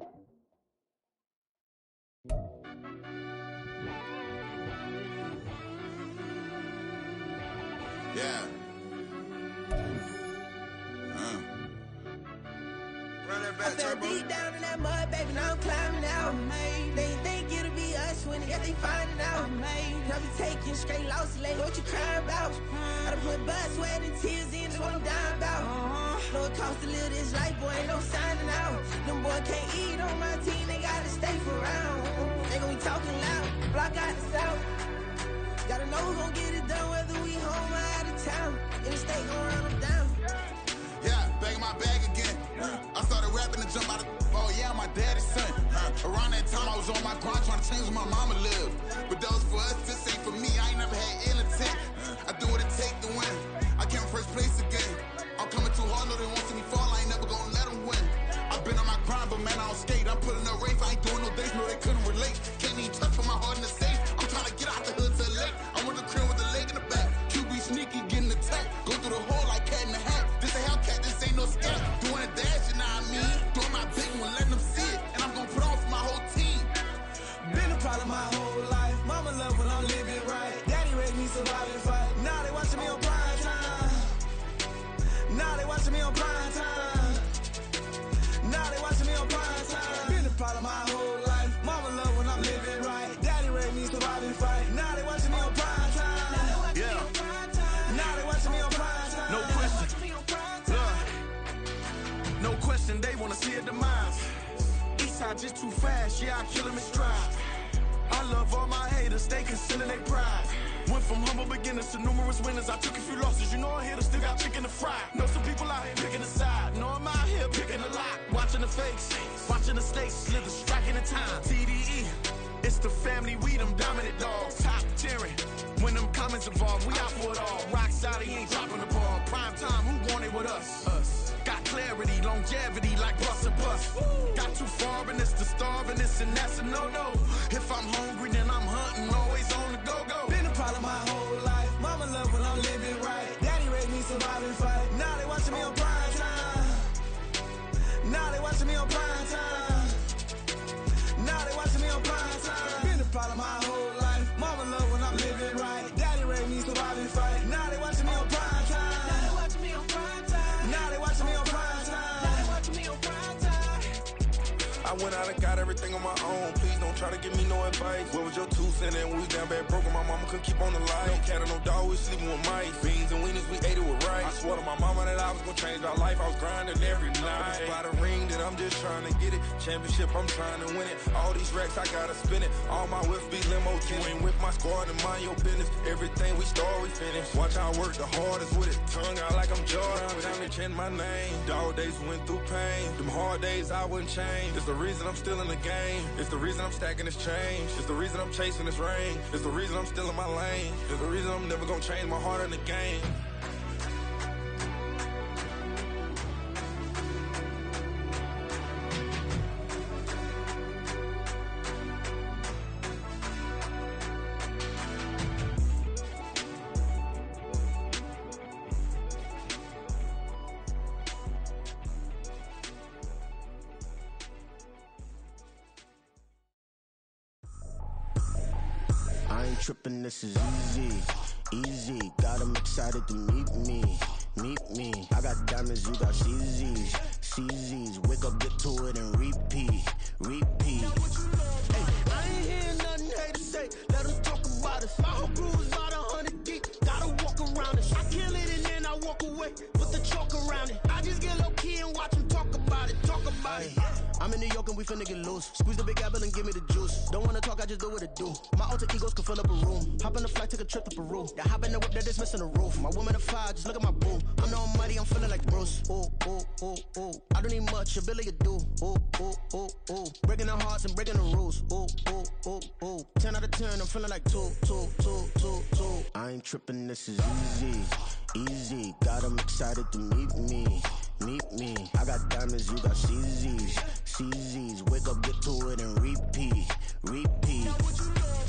I fell deep down in that mud, baby, now I'm climbing out. They didn't think it'll be us when they got they finding out. Now we taking straight losses, like what you crying about? I done put blood, sweat, and tears in, that's what I'm dying about. Know it costs to live this life, boy, ain't no signing out. Them boy can't eat on my team, they gotta stay for round. They gon' be talking loud, block out the south. Gotta know who gon' get it done, whether we home or out of town. In the state gon' run them down. Yeah, back in my bag again. I started rapping and jump out of oh yeah, I'm my daddy's son. Around that time I was on my grind trying to change where my mama lived. But that was for us, this ain't for me. I ain't never had ill intent. I do what it take to win. I came first place again. I'm coming too hard, no they won't see me fall. I ain't never gonna let them win. I've been on my grind, but man I don't skate. I'm putting up race, I ain't doing no days, no they couldn't relate. Can't even touch for my heart in the safe. I'm trying to get out the hood to the lake. I'm with the crib with the leg in the back. QB sneaky, getting attacked. Go through the hole like cat in the hat. This a Hellcat, this ain't no skate. Doing a dash, you know what I mean? Doing my big one, letting them see it. And I'm gonna put on for my whole team. Been a problem my whole life. Mama love when I'm living right. Daddy raised me survive and fight. Now they watching me on prime time. Now they watching me on prime time. Now they watching me on prime time. Been a problem my whole life. Mama love when I'm living right. Daddy raised me survive and fight. Now they watching me on prime time. Yeah. just too fast, yeah, I kill him in stride. I love all my haters, they concealing their pride. Went from humble beginners to numerous winners. I took a few losses, you know I'm here to still got chicken to fry. Know some people out here picking a side, know I'm out here picking a lot. Watching the fakes, watching the snakes slither, striking the time. TDE, it's the family, we them dominant dogs. Top tiering, when them comments involved, we out for it all. Rock solid, he ain't dropping the ball. Prime time, who want it with us? Got clarity, longevity, like bust and bust. Got too far and it's the starving, this and that's a no-no. If I'm hungry, then I'm hunting, always on the go-go. Been a problem my whole life. Mama love when I'm living right. Daddy raised me survive and fight. Now they watching me on prime time. Now they watching me on prime time. Now they watching me on prime time. Been a problem my whole life. Mama love when I'm living right. Daddy raised me survive and fight. Now they watching me on prime time. Now they watching me on prime time. Now they watching me on prime time. Now they watching me on prime time. I went out and got everything on my own. Please don't try to give me no advice. What was your 2 cents and we was down bad broke and my mama couldn't keep on the light. No cat or no dog, we sleeping with mice. Beans and wieners, we ate it with rice. I swore to my mama that I was gonna change our life. I was grinding every night. By the ring that I'm just trying to get it. Championship, I'm trying to win it. All these racks, I gotta spin it. All my whips be limo tinted. Ain't with my squad and mind your business. Everything we start, we finish. Watch how I work the hardest with it. Tongue out like I'm Jordan. Time to change my name. Dog days went through pain. Them hard days I wouldn't change. It's the reason I'm still in the game. It's the reason I'm stacking this change. It's the reason I'm chasing this rain. It's the reason I'm still in my lane. It's the reason I'm never gonna change my heart in the game. I ain't tripping, this is easy, easy. Got 'em excited to meet me, meet me. I got diamonds, you got CZs, CZs. Wake up, get to it and repeat, repeat. Hey, I ain't hearing nothing haters say. Let 'em talk about us. My whole crew is about 100 deep. Gotta walk around it. I kill it and then I walk away. Put the chalk around it. I just get low key and watch 'em talk about it, talk about it. I'm in New York and we finna get loose. Squeeze the big apple and give me the juice. Don't wanna talk, I just do what it do. My alter egos can fill up a room. Hop on the flight, take a trip to Peru. That hop in the whip that is missing the roof. My woman a fire, just look at my boo. I'm no almighty, I'm feeling like Bruce. Ooh, ooh, ooh, ooh. I don't need much, ability to do. Ooh, ooh, ooh, ooh. Breaking the hearts and breaking the rules. Ooh, ooh, ooh, ooh. 10 out of 10, I'm feeling like 2, 2, 2, 2, 2. I ain't tripping, this is easy, easy. Got 'em excited to meet me, meet me. I got diamonds, you got CZs, CZs. Wake up, get to it and repeat, repeat.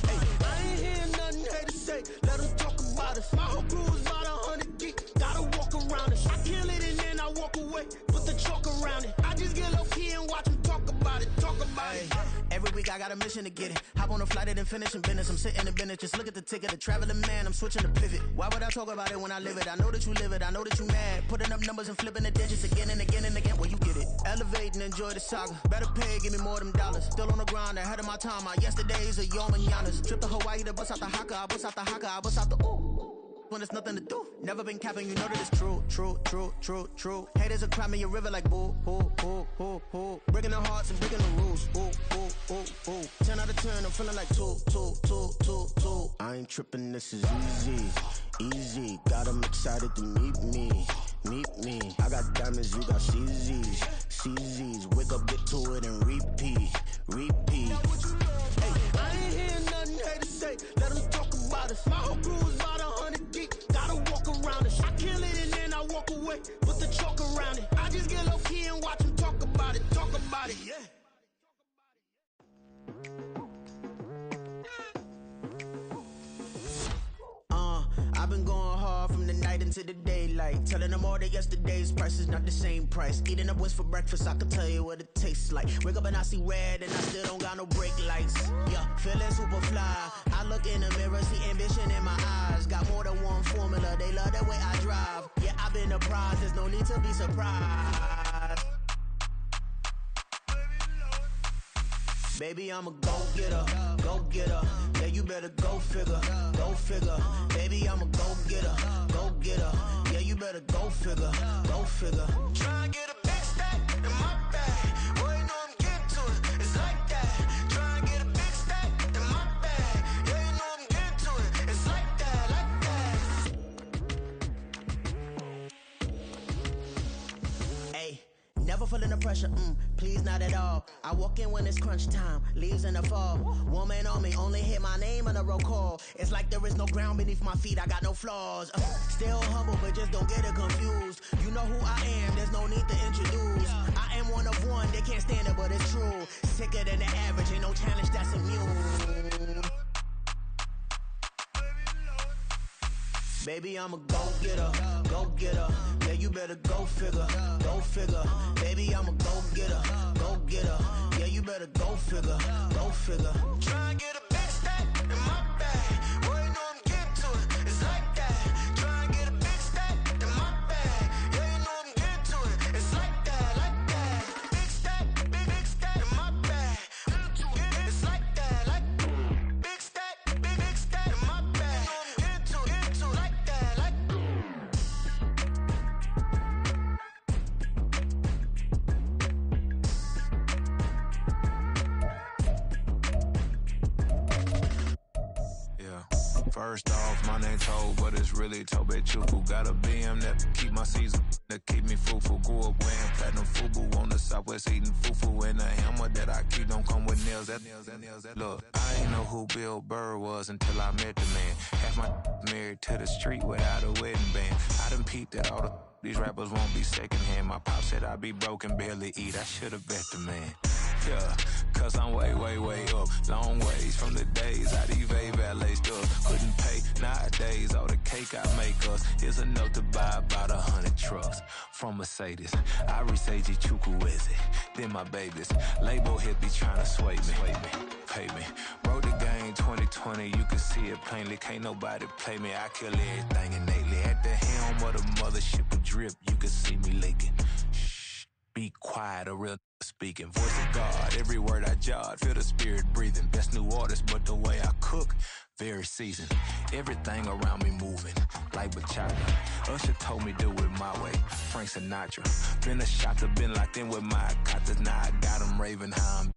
Hey, I ain't hearing nothing haters say. Let 'em talk about us. My whole crew is about 100 deep. Gotta walk around it. I kill it and then I walk away. Put the chalk around it. I just get low key and watch 'em talk about it, talk about it. Every week I got a mission to get it. Hop on a flight and then finish in business. I'm sitting in business, just look at the ticket. A traveling man, I'm switching to pivot. Why would I talk about it when I live it? I know that you live it, I know that you mad. Putting up numbers and flipping the digits again and again and again. Well, you get it. Elevate and enjoy the saga. Better pay, give me more than dollars. Still on the grind, ahead of my time. My yesterdays are your mananas. Trip to Hawaii to bust out the haka. I bust out the haka, I bust out the ooh. When there's nothing to do. Never been capping, you know that it's true, true, true, true, true. Haters are crying me a river like boo, boo, boo, boo, boo. Breaking the hearts and breaking the rules. Ooh, ooh, ooh, ooh. 10 out of 10, I'm feeling like 2, 2, 2, 2, 2. I ain't tripping, this is easy, easy. Got 'em excited to meet me, meet me. I got diamonds, you got CZs, CZs. Wake up, get to it and repeat, repeat. Hey, I ain't hearing nothing haters say. Let 'em talk about us. My whole crew is about 100 deep. Gotta walk around it. I kill it and then I walk away. Put the chalk around it. I just get low key and watch 'em talk about it, talk about it. Yeah. I've been going hard from the night into the daylight. Telling them all that yesterday's price is not the same price. Eating up what's for breakfast, I can tell you what it tastes like. Wake up and I see red and I still don't got no brake lights. Yeah, feeling super fly. I look in the mirror, see ambition in my eyes. Got more than one formula, they love the way I drive. Yeah, I've been a prize, there's no need to be surprised. Baby, I'm a go-getter, go-getter. Yeah, you better go figure, go figure. Baby, I'm a go-getter, go-getter. Yeah, you better go figure, go figure. Try and get a big stack in my bag. Boy, you know I'm getting to it. It's never feeling the pressure, please not at all. I walk in when it's crunch time, leaves in the fall. Woman on me, only hit my name on a roll call. It's like there is no ground beneath my feet, I got no flaws. Still humble, but just don't get it confused. You know who I am, there's no need to introduce. I am one of one, they can't stand it, but it's true. Sicker than the average, ain't no challenge that's immune. Baby, I'm a go-getter, go-getter. Yeah, you better go figure, go figure. Baby, I'm a go-getter, go-getter. Yeah, you better go figure, go figure. Try and get a big stack in my bag. Boy, you know I'm getting to it, it's like that. Try and get a big stack in my bag. Yeah, you know I'm getting to it, it's like that, like that. Big stack, big stack in my bag. It's like that, like big stack in my bag. You know I'm getting to it, like that, like. Yeah. First off, my name Toad, but it's really Tobe Chuku. Got a BM that keep my season, that keep me fufu. Grew up wearing platinum fubu on the southwest, eating fufu. And a hammer that I keep don't come with nails. Look, I ain't know who Bill Burr was until I met the man. Half my married to the street without a wedding band. I done peeped that all these rappers won't be secondhand. My pop said I'd be broken, barely eat. I should've bet the man. Yeah, cause I'm way up, long ways from the days I these valet stuff couldn't pay. Nowadays, all the cake I make us is enough to buy about 100 trucks from Mercedes. I Seiji Chukwueze, then my babies. Label hit be trying to sway me, pay me. Wrote the game 2020, you can see it plainly. Can't nobody play me, I kill everything innately. At the helm of the mothership with drip, you can see me leaking. Shh, be quiet, a real speaking. Voice of God, every word I jot, feel the spirit breathing. Best new artist, but the way I cook, very seasoned. Everything around me moving, like bachata. Usher told me do it my way, Frank Sinatra. Been a shot to been locked in with my cotters. Now I got them raving how I'm